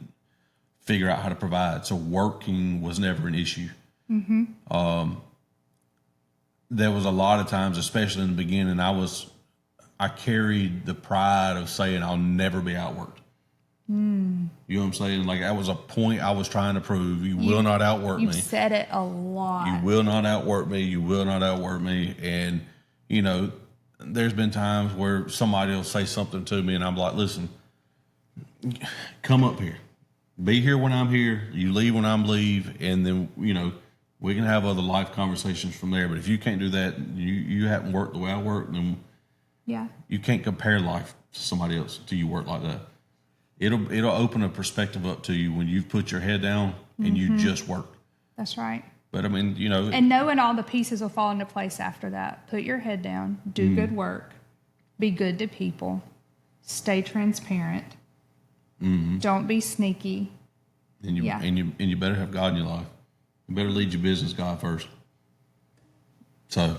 Speaker 2: figure out how to provide. So working was never an issue. Mm-hmm. There was a lot of times, especially in the beginning, I carried the pride of saying I'll never be outworked. You know what I'm saying? Like, that was a point I was trying to prove. You will not outwork me.
Speaker 1: You've said it a lot.
Speaker 2: You will not outwork me. You will not outwork me. And, you know, there's been times where somebody will say something to me and I'm like, listen, come up here. Be here when I'm here. You leave when I'm leave. And then, you know, we can have other life conversations from there. But if you can't do that, you haven't worked the way I work, then you can't compare life to somebody else until you work like that. It'll open a perspective up to you when you've put your head down and you just work.
Speaker 1: That's right.
Speaker 2: But I mean, you know.
Speaker 1: And knowing all the pieces will fall into place after that. Put your head down. Do good work. Be good to people. stay transparent. Don't be sneaky.
Speaker 2: And you better have God in your life. You better lead your business God first. So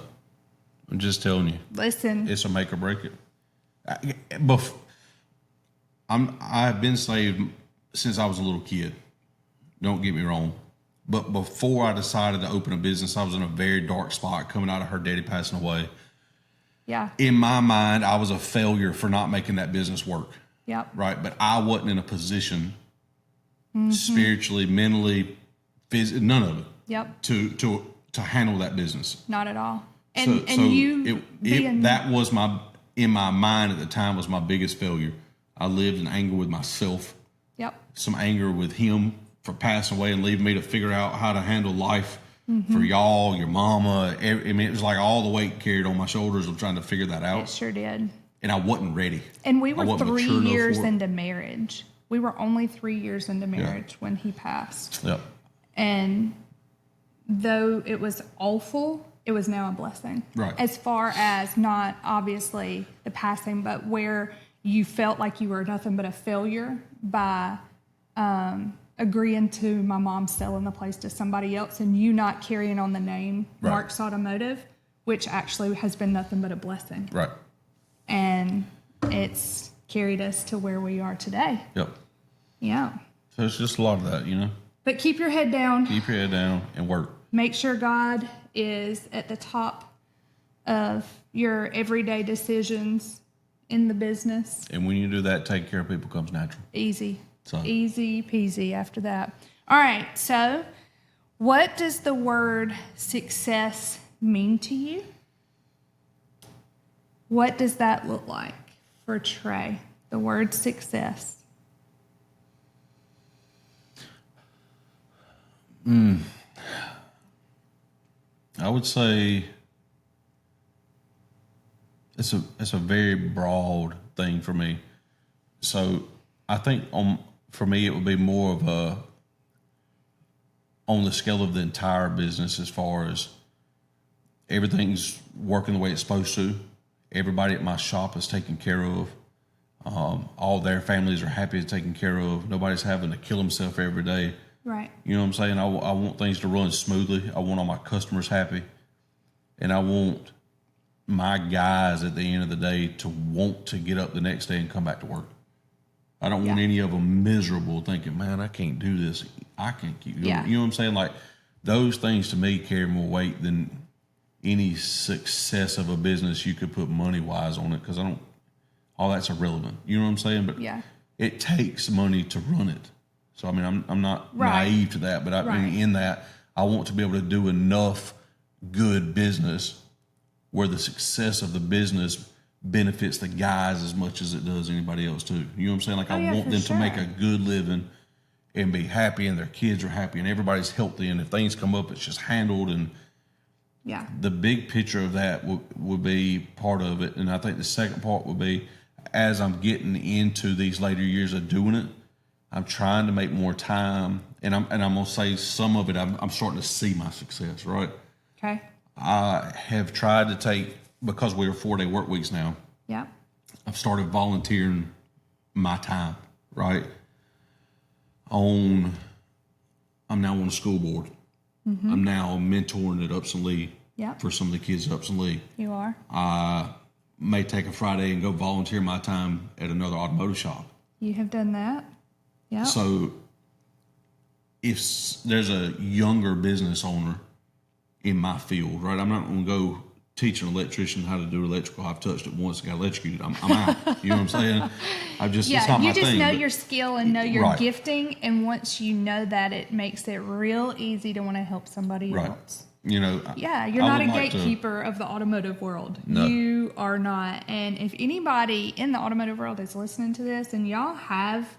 Speaker 2: I'm just telling you.
Speaker 1: Listen.
Speaker 2: It's a make or break it. I've been saved since I was a little kid. Don't get me wrong. But before I decided to open a business, I was in a very dark spot coming out of her daddy passing away.
Speaker 1: Yeah.
Speaker 2: In my mind, I was a failure for not making that business work.
Speaker 1: Yep.
Speaker 2: Right. But I wasn't in a position spiritually, mentally, physically, none of it.
Speaker 1: Yep.
Speaker 2: To handle that business.
Speaker 1: Not at all.
Speaker 2: That was in my mind at the time was my biggest failure. I lived in anger with myself.
Speaker 1: Yep.
Speaker 2: Some anger with him for passing away and leaving me to figure out how to handle life for y'all, your mama. It was like all the weight carried on my shoulders of trying to figure that out.
Speaker 1: It sure did.
Speaker 2: And I wasn't ready.
Speaker 1: And we were 3 years into marriage. We were only 3 years into marriage when he passed.
Speaker 2: Yep.
Speaker 1: And though it was awful, it was now a blessing.
Speaker 2: Right.
Speaker 1: As far as not obviously the passing, but where you felt like you were nothing but a failure by agreeing to my mom selling the place to somebody else and you not carrying on the name Mark's Automotive, which actually has been nothing but a blessing.
Speaker 2: Right.
Speaker 1: And it's carried us to where we are today.
Speaker 2: Yep.
Speaker 1: Yeah.
Speaker 2: So it's just a lot of that, you know.
Speaker 1: But keep your head down.
Speaker 2: Keep your head down and work.
Speaker 1: Make sure God is at the top of your everyday decisions in the business.
Speaker 2: And when you do that, take care of people comes natural.
Speaker 1: Easy.
Speaker 2: So.
Speaker 1: Easy peasy after that. All right. So what does the word success mean to you? What does that look like for Trey? The word success.
Speaker 2: I would say it's a very broad thing for me. So I think for me it would be more of a on the scale of the entire business as far as everything's working the way it's supposed to. Everybody at my shop is taken care of. All their families are happy and taken care of. Nobody's having to kill himself every day.
Speaker 1: Right.
Speaker 2: You know what I'm saying? I want things to run smoothly. I want all my customers happy. And I want my guys at the end of the day to want to get up the next day and come back to work. I don't want any of them miserable thinking, man, I can't do this. I can't keep doing it. You know what I'm saying? Like those things to me carry more weight than any success of a business you could put money wise on it. Cause all that's irrelevant. You know what I'm saying? But it takes money to run it. So, I mean, I'm not naive to that, but I mean, in that, I want to be able to do enough good business where the success of the business benefits the guys as much as it does anybody else too. You know what I'm saying? Like I want them to make a good living and be happy and their kids are happy and everybody's healthy. And if things come up, it's just handled. And the big picture of that would be part of it. And I think the second part would be as I'm getting into these later years of doing it, I'm trying to make more time, and I'm gonna say some of it. I'm starting to see my success. Right.
Speaker 1: Okay.
Speaker 2: I have tried to take because we're 4-day work weeks now.
Speaker 1: Yeah.
Speaker 2: I've started volunteering my time. Right. I'm now on the school board. Mm-hmm. I'm now mentoring at Upson Lee. For some of the kids at Upson Lee. You are. I may take a Friday and go volunteer my time at another automotive shop.
Speaker 1: You have done that. Yeah.
Speaker 2: So if there's a younger business owner in my field, right, I'm not going to go teach an electrician how to do electrical. I've touched it once, got electrocuted. I'm out. You know what I'm saying? It's not my thing. You just know your skill and know your gifting. And once you know that, it makes it real easy to want to help somebody else. You know, you're not a gatekeeper of the automotive world. No. You are not. And if anybody in the automotive world is listening to this and y'all have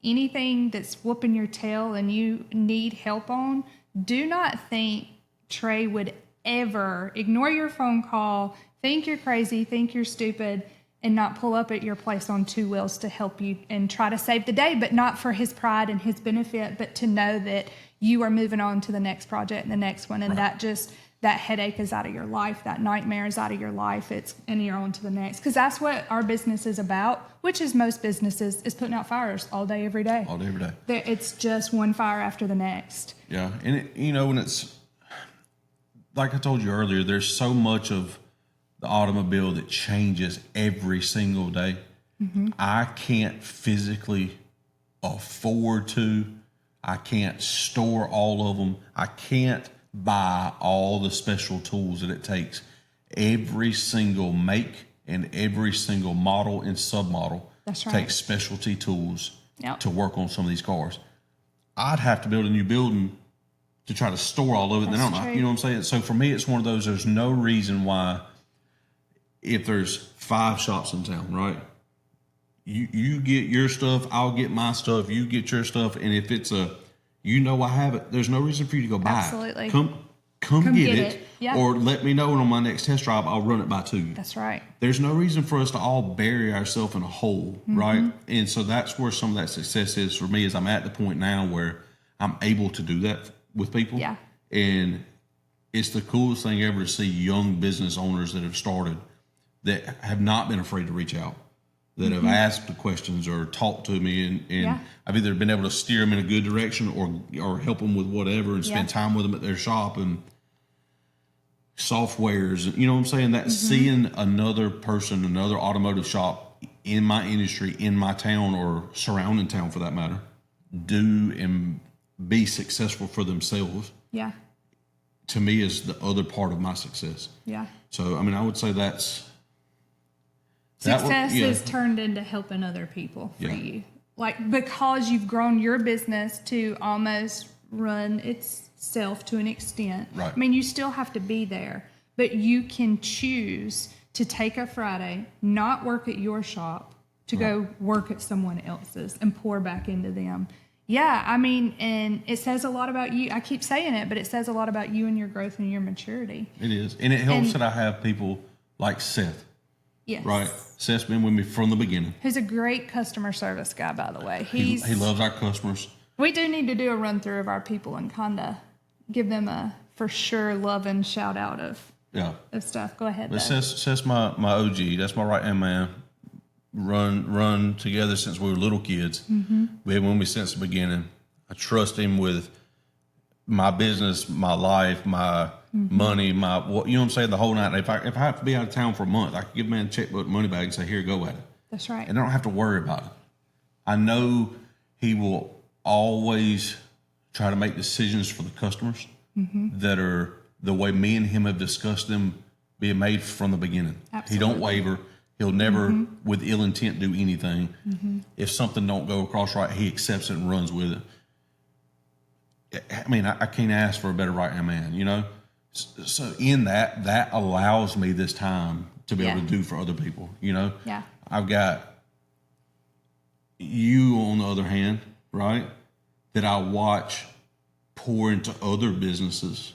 Speaker 2: anything that's whooping your tail and you need help on, do not think Trey would ever ignore your phone call, think you're crazy, think you're stupid, and not pull up at your place on two wheels to help you and try to save the day, but not for his pride and his benefit, but to know that you are moving on to the next project and the next one. And that just
Speaker 1: that headache is out of your life, that nightmare is out of your life, and you're on to the next. Because that's what our business is about, which is most businesses, is putting out fires all day, every day.
Speaker 2: All day, every day.
Speaker 1: It's just one fire after the next.
Speaker 2: Yeah, and when it's, like I told you earlier, there's so much of the automobile that changes every single day. Mm-hmm. I can't physically afford to. I can't store all of them. I can't buy all the special tools that it takes. Every single make and every single model and submodel takes specialty tools to work on some of these cars. I'd have to build a new building to try to store all of it. Then I don't know, you know what I'm saying? So for me, it's one of those, there's no reason why, if there's 5 shops in town, right? You get your stuff, I'll get my stuff, you get your stuff, and if it's I have it, there's no reason for you to go buy it. Come get it. Yeah. Or let me know, and on my next test drive, I'll run it by to you.
Speaker 1: That's right.
Speaker 2: There's no reason for us to all bury ourselves in a hole, right? And so that's where some of that success is for me, is I'm at the point now where I'm able to do that with people.
Speaker 1: Yeah.
Speaker 2: And it's the coolest thing ever to see young business owners that have started that have not been afraid to reach out, that have asked the questions or talked to me, and I've either been able to steer them in a good direction or help them with whatever, and spend time with them at their shop and softwares. You know what I'm saying? That seeing another person, another automotive shop in my industry, in my town or surrounding town for that matter, do and be successful for themselves.
Speaker 1: Yeah.
Speaker 2: To me is the other part of my success.
Speaker 1: Yeah.
Speaker 2: So, I mean, I would say that's,
Speaker 1: success is turned into helping other people for you. Like, because you've grown your business to almost run itself to an extent.
Speaker 2: Right.
Speaker 1: I mean, you still have to be there, but you can choose to take a Friday, not work at your shop, to go work at someone else's and pour back into them. Yeah, I mean, and it says a lot about you. I keep saying it, but it says a lot about you and your growth and your maturity.
Speaker 2: It is. And it helps that I have people like Seth.
Speaker 1: Yes.
Speaker 2: Right. Seth's been with me from the beginning.
Speaker 1: Who's a great customer service guy, by the way.
Speaker 2: He loves our customers.
Speaker 1: We do need to do a run through of our people and kind of give them a for sure love and shout out of stuff. Go ahead.
Speaker 2: But Seth's my OG. That's my right hand man. Run together since we were little kids. We've been with me since the beginning. I trust him with my business, my life, my money, you know what I'm saying, the whole night. If I have to be out of town for a month, I can give a man a checkbook, money bag, and say, here, go at it.
Speaker 1: That's right.
Speaker 2: And I don't have to worry about it. I know he will always try to make decisions for the customers that are the way me and him have discussed them being made from the beginning. Absolutely. He don't waver. He'll never, with ill intent, do anything. If something don't go across right, he accepts it and runs with it. I mean, I can't ask for a better right-hand man, you know? So in that allows me this time to be able to do for other people, you know?
Speaker 1: Yeah.
Speaker 2: I've got you, on the other hand, right, that I watch pour into other businesses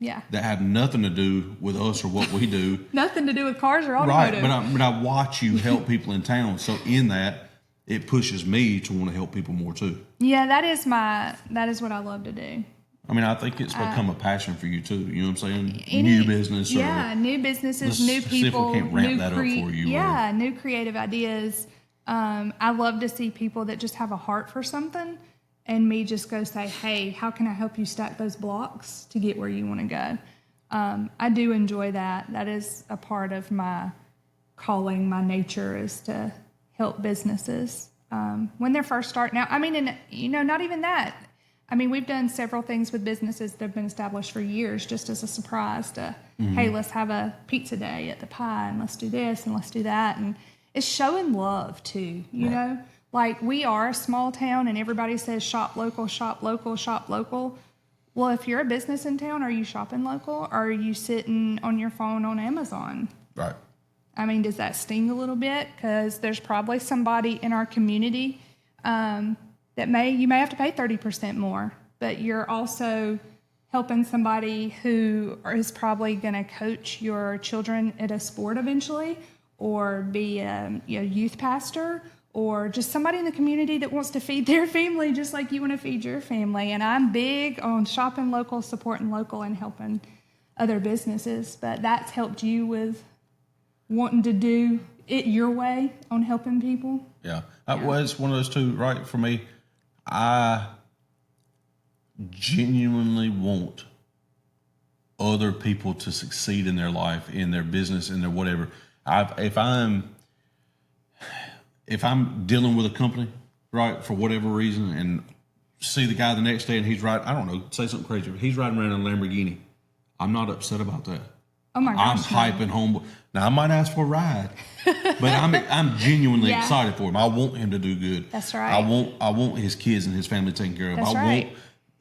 Speaker 2: that have nothing to do with us or what we do.
Speaker 1: Nothing to do with cars or automotive.
Speaker 2: Right, but I watch you help people in town. So in that, it pushes me to want to help people more too.
Speaker 1: Yeah, that is what I love to do.
Speaker 2: I mean, I think it's become a passion for you too. You know what I'm saying? New business.
Speaker 1: New businesses, new people.
Speaker 2: See if we can't ramp that up for you.
Speaker 1: Yeah, new creative ideas. I love to see people that just have a heart for something, and me just go say, hey, how can I help you stack those blocks to get where you want to go? I do enjoy that. That is a part of my calling, my nature, is to help businesses when they're first starting out. I mean, and not even that. I mean, we've done several things with businesses that have been established for years, just as a surprise to, hey, let's have a pizza day at the Pie, and let's do this and let's do that. And it's showing love too, you know? Like, we are a small town and everybody says shop local, shop local, shop local. Well, if you're a business in town, are you shopping local, or are you sitting on your phone on Amazon?
Speaker 2: Right.
Speaker 1: I mean, does that sting a little bit? Because there's probably somebody in our community that you may have to pay 30% more, but you're also helping somebody who is probably going to coach your children at a sport eventually, or be a youth pastor, or just somebody in the community that wants to feed their family just like you want to feed your family. And I'm big on shopping local, supporting local, and helping other businesses, but that's helped you with wanting to do it your way on helping people.
Speaker 2: Yeah. That was one of those two, right? For me, I genuinely want other people to succeed in their life, in their business, in their whatever. If I'm dealing with a company, right, for whatever reason, and see the guy the next day and he's riding, I don't know, say something crazy, but he's riding around in a Lamborghini, I'm not upset about that.
Speaker 1: Oh my gosh.
Speaker 2: I'm hyping home. Now I might ask for a ride, but I'm genuinely excited for him. I want him to do good.
Speaker 1: That's right.
Speaker 2: I want his kids and his family taken care of.
Speaker 1: That's right.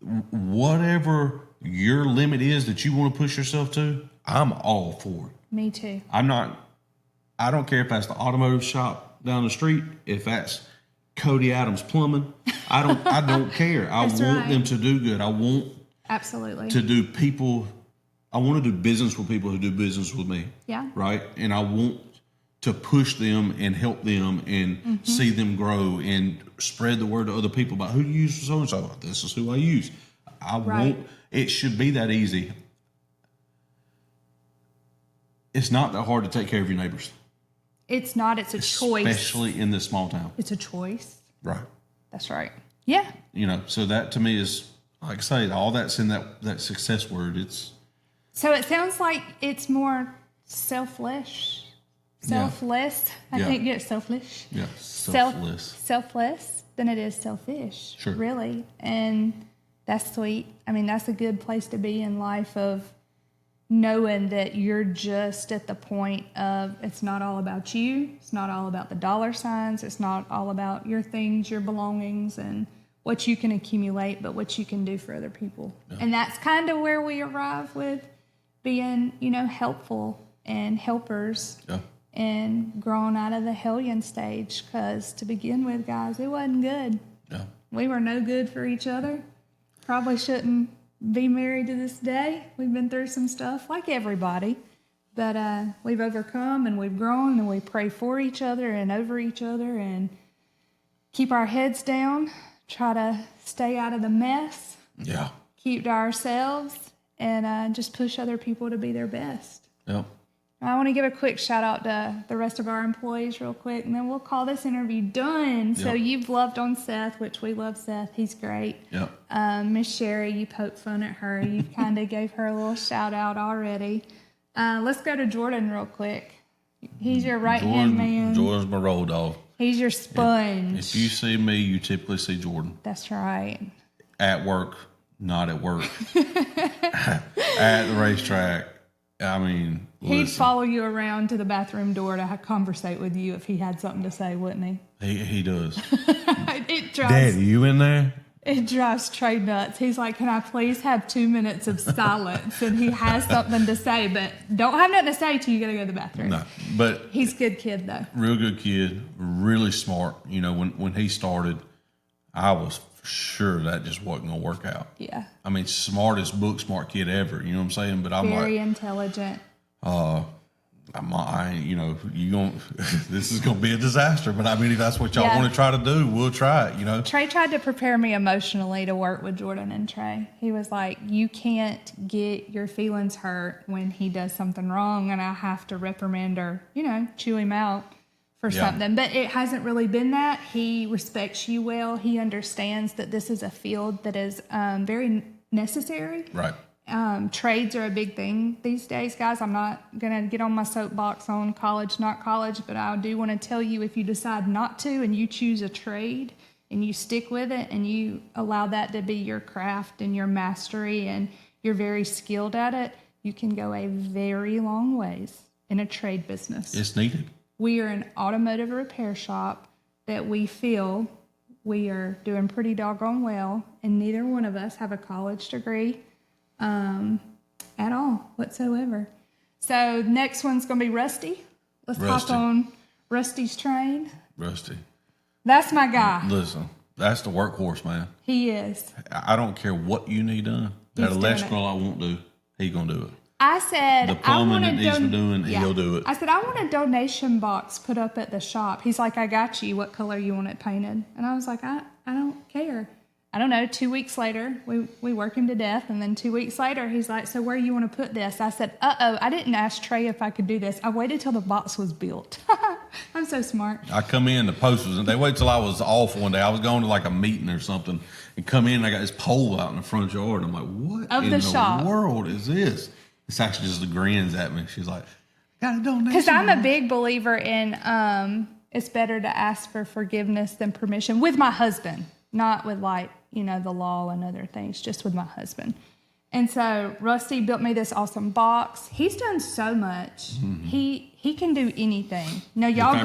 Speaker 2: Want whatever your limit is that you want to push yourself to, I'm all for it.
Speaker 1: Me too.
Speaker 2: I don't care if that's the automotive shop down the street, if that's Cody Adams Plumbing. I don't care. I want them to do good. I want
Speaker 1: absolutely
Speaker 2: to do people. I want to do business with people who do business with me.
Speaker 1: Yeah.
Speaker 2: Right. And I want to push them and help them and see them grow and spread the word to other people about who you use for so and so. This is who I use. I want. It should be that easy. It's not that hard to take care of your neighbors.
Speaker 1: It's not. It's a choice.
Speaker 2: Especially in this small town.
Speaker 1: It's a choice.
Speaker 2: Right.
Speaker 1: That's right. Yeah.
Speaker 2: So that to me is, like I say, all that's in that success word.
Speaker 1: So it sounds like it's more selfless. Selfless. I can't get selfish.
Speaker 2: Yeah. Selfless.
Speaker 1: Selfless than it is selfish.
Speaker 2: Sure.
Speaker 1: Really. And that's sweet. I mean, that's a good place to be in life, of knowing that you're just at the point of it's not all about you. It's not all about the dollar signs. It's not all about your things, your belongings, and what you can accumulate, but what you can do for other people. Yeah. And that's kind of where we arrive with being, helpful and helpers. Yeah. And growing out of the Hellion stage, because to begin with, guys, it wasn't good. Yeah. We were no good for each other. Probably shouldn't be married to this day. We've been through some stuff, like everybody. But we've overcome and we've grown, and we pray for each other and over each other and keep our heads down, try to stay out of the mess. Yeah. Keep to ourselves and just push other people to be their best. Yep. I want to give a quick shout out to the rest of our employees real quick, and then we'll call this interview done. Yep. So you've loved on Seth, which we love Seth. He's great. Yep. Miss Sherry, you poked fun at her. You kind of gave her a little shout out already. Let's go to Jordan real quick. He's your right-hand man.
Speaker 2: Jordan's my road dog.
Speaker 1: He's your sponge.
Speaker 2: If you see me, you typically see Jordan.
Speaker 1: That's right.
Speaker 2: At work, not at work. At the racetrack. I mean,
Speaker 1: he'd follow you around to the bathroom door to conversate with you if he had something to say, wouldn't he?
Speaker 2: He does.
Speaker 1: Dad,
Speaker 2: you in there?
Speaker 1: It drives Trey nuts. He's like, can I please have 2 minutes of silence? And he has something to say, but don't have nothing to say till you got to go to the bathroom.
Speaker 2: No, but
Speaker 1: he's a good kid, though.
Speaker 2: Real good kid, really smart. When he started, I was for sure that just wasn't going to work out. Yeah. I mean, smartest book smart kid ever. You know what I'm saying? But I'm
Speaker 1: very intelligent.
Speaker 2: This is going to be a disaster. But I mean, if that's what y'all want to try to do, we'll try it, Trey
Speaker 1: tried to prepare me emotionally to work with Jordan and Trey. He was like, you can't get your feelings hurt when he does something wrong, and I have to reprimand or, chew him out for something. But it hasn't really been that. He respects you well. He understands that this is a field that is very necessary. Right. Trades are a big thing these days, guys. I'm not going to get on my soapbox on college, not college, but I do want to tell you, if you decide not to and you choose a trade and you stick with it and you allow that to be your craft and your mastery and you're very skilled at it, you can go a very long ways in a trade business.
Speaker 2: It's needed.
Speaker 1: We are an automotive repair shop that we feel we are doing pretty doggone well, and neither one of us have a college degree at all whatsoever. So next one's going to be Rusty. Let's hop on Rusty's train.
Speaker 2: Rusty.
Speaker 1: That's my guy.
Speaker 2: Listen, that's the workhorse, man.
Speaker 1: He is.
Speaker 2: I don't care what you need done. That electrical I won't do, he's going to do it.
Speaker 1: I said,
Speaker 2: the plumbing that he's doing, he'll do it.
Speaker 1: I said, I want a donation box put up at the shop. He's like, I got you. What color you want it painted? And I was like, I don't care. I don't know, 2 weeks later, we work him to death. And then 2 weeks later, he's like, so where do you want to put this? I said, I didn't ask Trey if I could do this. I waited till the box was built. I'm so smart.
Speaker 2: I come in, the post was, and they wait till I was off one day. I was going to like a meeting or something and come in and I got this pole out in the front yard. I'm like, what
Speaker 1: Of
Speaker 2: in
Speaker 1: the
Speaker 2: the
Speaker 1: shop.
Speaker 2: world is this? It's actually just the grins at me. She's like, got a donation.
Speaker 1: Because I'm a big believer in it's better to ask for forgiveness than permission with my husband, not with like, the law and other things, just with my husband. And so Rusty built me this awesome box. He's done so much. Mm-hmm. He can do anything. Now y'all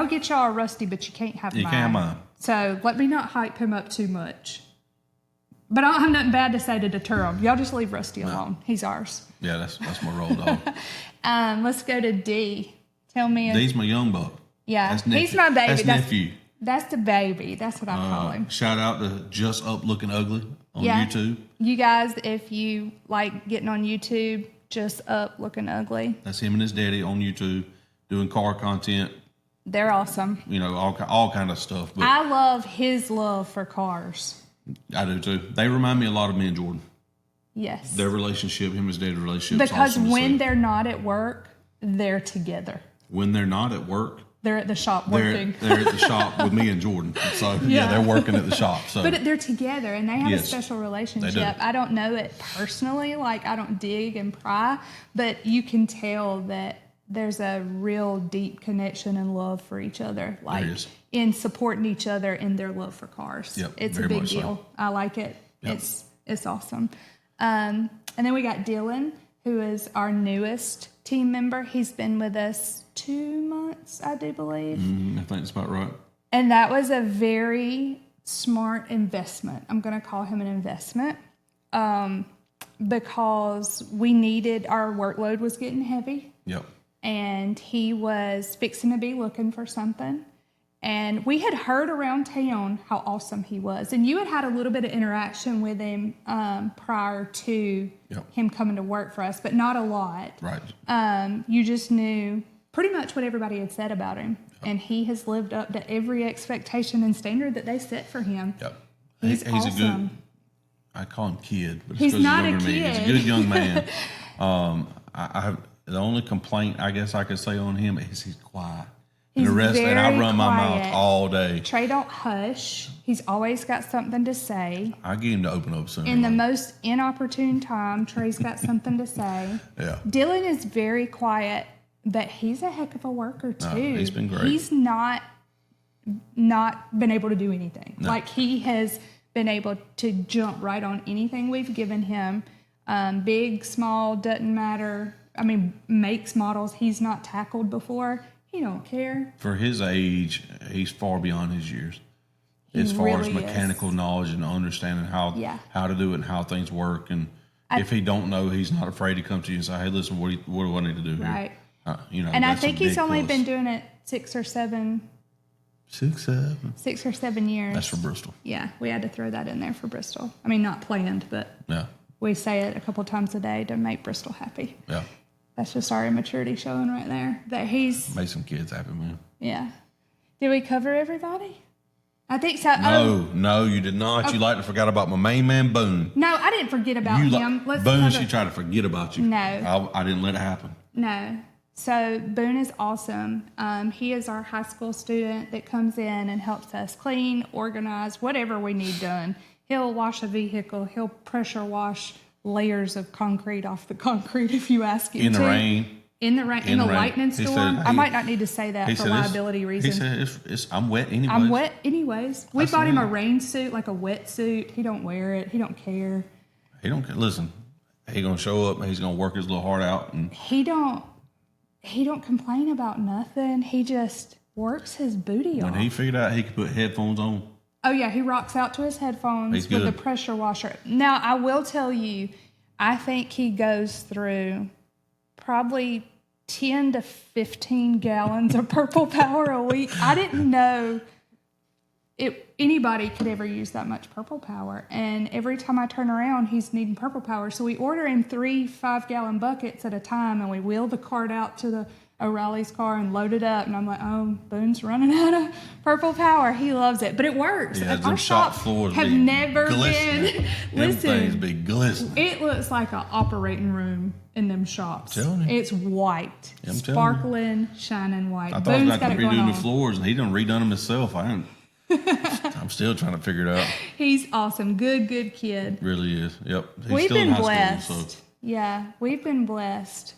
Speaker 1: get y'all a Rusty, but you can't have mine.
Speaker 2: You can't have mine.
Speaker 1: So let me not hype him up too much. But I don't have nothing bad to say to deter him. Y'all just leave Rusty alone. He's ours.
Speaker 2: Yeah, that's my roll dog.
Speaker 1: Let's go to D. Tell me.
Speaker 2: D's my young buck.
Speaker 1: Yeah, he's my baby.
Speaker 2: That's nephew.
Speaker 1: That's the baby. That's what I call him.
Speaker 2: Shout out to Just Up Looking Ugly on YouTube.
Speaker 1: You guys, if you like getting on YouTube, Just Up Looking Ugly.
Speaker 2: That's him and his daddy on YouTube doing car content.
Speaker 1: They're awesome.
Speaker 2: All kind of stuff. But
Speaker 1: I love his love for cars.
Speaker 2: I do too. They remind me a lot of me and Jordan.
Speaker 1: Yes.
Speaker 2: Their relationship, him and his daddy's relationship.
Speaker 1: Because when they're not at work, they're together.
Speaker 2: When they're not at work,
Speaker 1: they're at the shop working.
Speaker 2: They're at the shop with me and Jordan. So, they're working at the shop. So.
Speaker 1: But they're together, and they have a special relationship.
Speaker 2: They do.
Speaker 1: I don't know it personally. Like, I don't dig and pry. But you can tell that there's a real deep connection and love for each other. Like, in supporting each other in their love for cars.
Speaker 2: Yep,
Speaker 1: it's a big deal. So. I like it. Yep. It's awesome. And then we got Dylan, who is our newest team member. He's been with us 2 months, I do believe.
Speaker 2: I think that's about right.
Speaker 1: And that was a very smart investment. I'm going to call him an investment because we needed, our workload was getting heavy.
Speaker 2: Yep.
Speaker 1: And he was fixing to be looking for something. And we had heard around town how awesome he was. And you had had a little bit of interaction with him prior to him coming to work for us, but not a lot.
Speaker 2: Right.
Speaker 1: You just knew pretty much what everybody had said about him. Yep. And he has lived up to every expectation and standard that they set for him.
Speaker 2: Yep.
Speaker 1: He's awesome.
Speaker 2: A good, I call him kid, but
Speaker 1: he's not
Speaker 2: a kid.
Speaker 1: He's
Speaker 2: a good young man. The only complaint I guess I could say on him is he's quiet.
Speaker 1: He's
Speaker 2: and I run my
Speaker 1: quiet.
Speaker 2: mouth all day.
Speaker 1: Trey don't hush. He's always got something to say.
Speaker 2: I get him to open up soon.
Speaker 1: In the most inopportune time, Trey's got something to say.
Speaker 2: Yeah.
Speaker 1: Dylan is very quiet, but he's a heck of a worker too.
Speaker 2: He's been great.
Speaker 1: He's not been able to do anything.
Speaker 2: No.
Speaker 1: Like, he has been able to jump right on anything we've given him. Big, small, doesn't matter. I mean, makes, models he's not tackled before. He don't care.
Speaker 2: For his age, he's far beyond his years. As far as mechanical knowledge and understanding how to do it and how things work. And if he don't know, he's not afraid to come to you and say, hey, listen, what do I need to do here?
Speaker 1: Right.
Speaker 2: And
Speaker 1: I think he's only been doing it 6 or 7 years.
Speaker 2: That's for Bristol.
Speaker 1: Yeah, we had to throw that in there for Bristol. I mean, not planned, but we say it a couple times a day to make Bristol happy.
Speaker 2: Yeah.
Speaker 1: That's just our immaturity showing right there. That he's...
Speaker 2: Made some kids happy, man.
Speaker 1: Yeah. Did we cover everybody? I think so.
Speaker 2: No, you did not. Okay. You like to forget about my main man, Boone.
Speaker 1: No, I didn't forget about him.
Speaker 2: Boone, she tried to forget about you.
Speaker 1: No.
Speaker 2: I didn't let it happen.
Speaker 1: No. So Boone is awesome. He is our high school student that comes in and helps us clean, organize, whatever we need done. He'll wash a vehicle. He'll pressure wash layers of concrete off the concrete if you ask him
Speaker 2: to. In the rain.
Speaker 1: In the lightning storm. I might not need to say that for liability reasons.
Speaker 2: He said, I'm wet anyways.
Speaker 1: I'm wet anyways. We bought him a rain suit, like a wetsuit. He don't wear it. He don't care.
Speaker 2: He don't care. Listen, he going to show up and he's going to work his little heart out. And
Speaker 1: He don't complain about nothing. He just works his booty off.
Speaker 2: When he figured out he could put headphones on.
Speaker 1: Oh, yeah, he rocks out to his headphones with the pressure washer. Now, I will tell you, I think he goes through probably 10 to 15 gallons of Purple Power a week. I didn't know anybody could ever use that much Purple Power. And every time I turn around, he's needing Purple Power. So we order him 3 5-gallon buckets at a time, and we wheel the cart out to O'Reilly's car and load it up. And I'm like, oh, Boone's running out of purple power. He loves it. But it works.
Speaker 2: Yeah,
Speaker 1: Our
Speaker 2: shop floors
Speaker 1: have never been.
Speaker 2: Them things be glistening.
Speaker 1: It looks like an operating room in them shops. It's white.
Speaker 2: I'm
Speaker 1: sparkling, shining white.
Speaker 2: I thought I was about to redo the floors, and he done redone them himself. I'm still trying to figure it out.
Speaker 1: He's awesome. Good kid.
Speaker 2: Really is. Yep. He's
Speaker 1: we've
Speaker 2: still
Speaker 1: been
Speaker 2: in high
Speaker 1: blessed.
Speaker 2: School, so.
Speaker 1: Yeah, we've been blessed.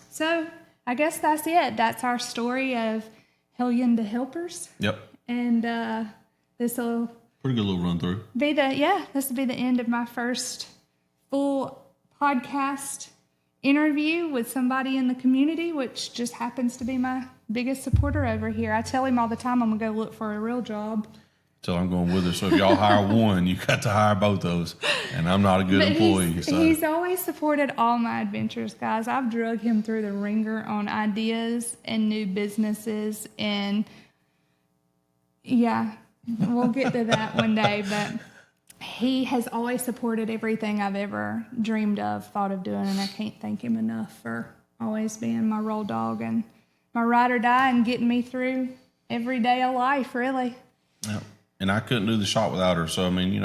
Speaker 1: So I guess that's it. That's our story of Hellion to Helpers.
Speaker 2: Yep.
Speaker 1: And this will
Speaker 2: pretty good little run through.
Speaker 1: This will be the end of my first full podcast interview with somebody in the community, which just happens to be my biggest supporter over here. I tell him all the time I'm gonna go look for a real job.
Speaker 2: Till I'm going with her. So if y'all hire one, you got to hire both those. And I'm not a good employee.
Speaker 1: He's always supported all my adventures, guys. I've drug him through the ringer on ideas and new businesses. And yeah, we'll get to that one day. But he has always supported everything I've ever dreamed of, thought of doing. And I can't thank him enough for always being my road dog and my ride or die and getting me through every day of life, really.
Speaker 2: Yeah. And I couldn't do the shop without her. So, I mean,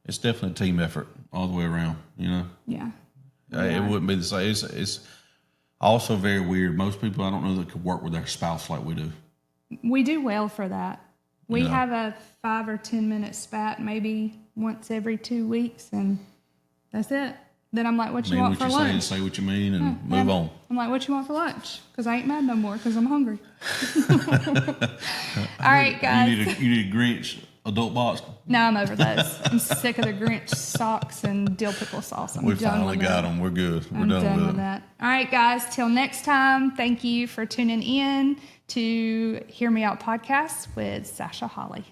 Speaker 2: it's definitely a team effort all the way around, Yeah. It wouldn't be the same. It's also very weird. Most people, I don't know, that could work with their spouse like we do.
Speaker 1: We do well for that. We have a 5 or 10 minute spat maybe once every 2 weeks, and that's it. Then I'm like, what you want for lunch?
Speaker 2: Say what you mean and move on.
Speaker 1: I'm like, what you want for lunch? Because I ain't mad no more because I'm hungry. All right, guys.
Speaker 2: You need a Grinch adult box?
Speaker 1: No, I'm over those. I'm sick of the Grinch socks and dill pickle sauce.
Speaker 2: We finally got them. We're good. We're done with
Speaker 1: that. All right, guys. Till next time, thank you for tuning in to Hear Me Out Podcast with Sasha Holley.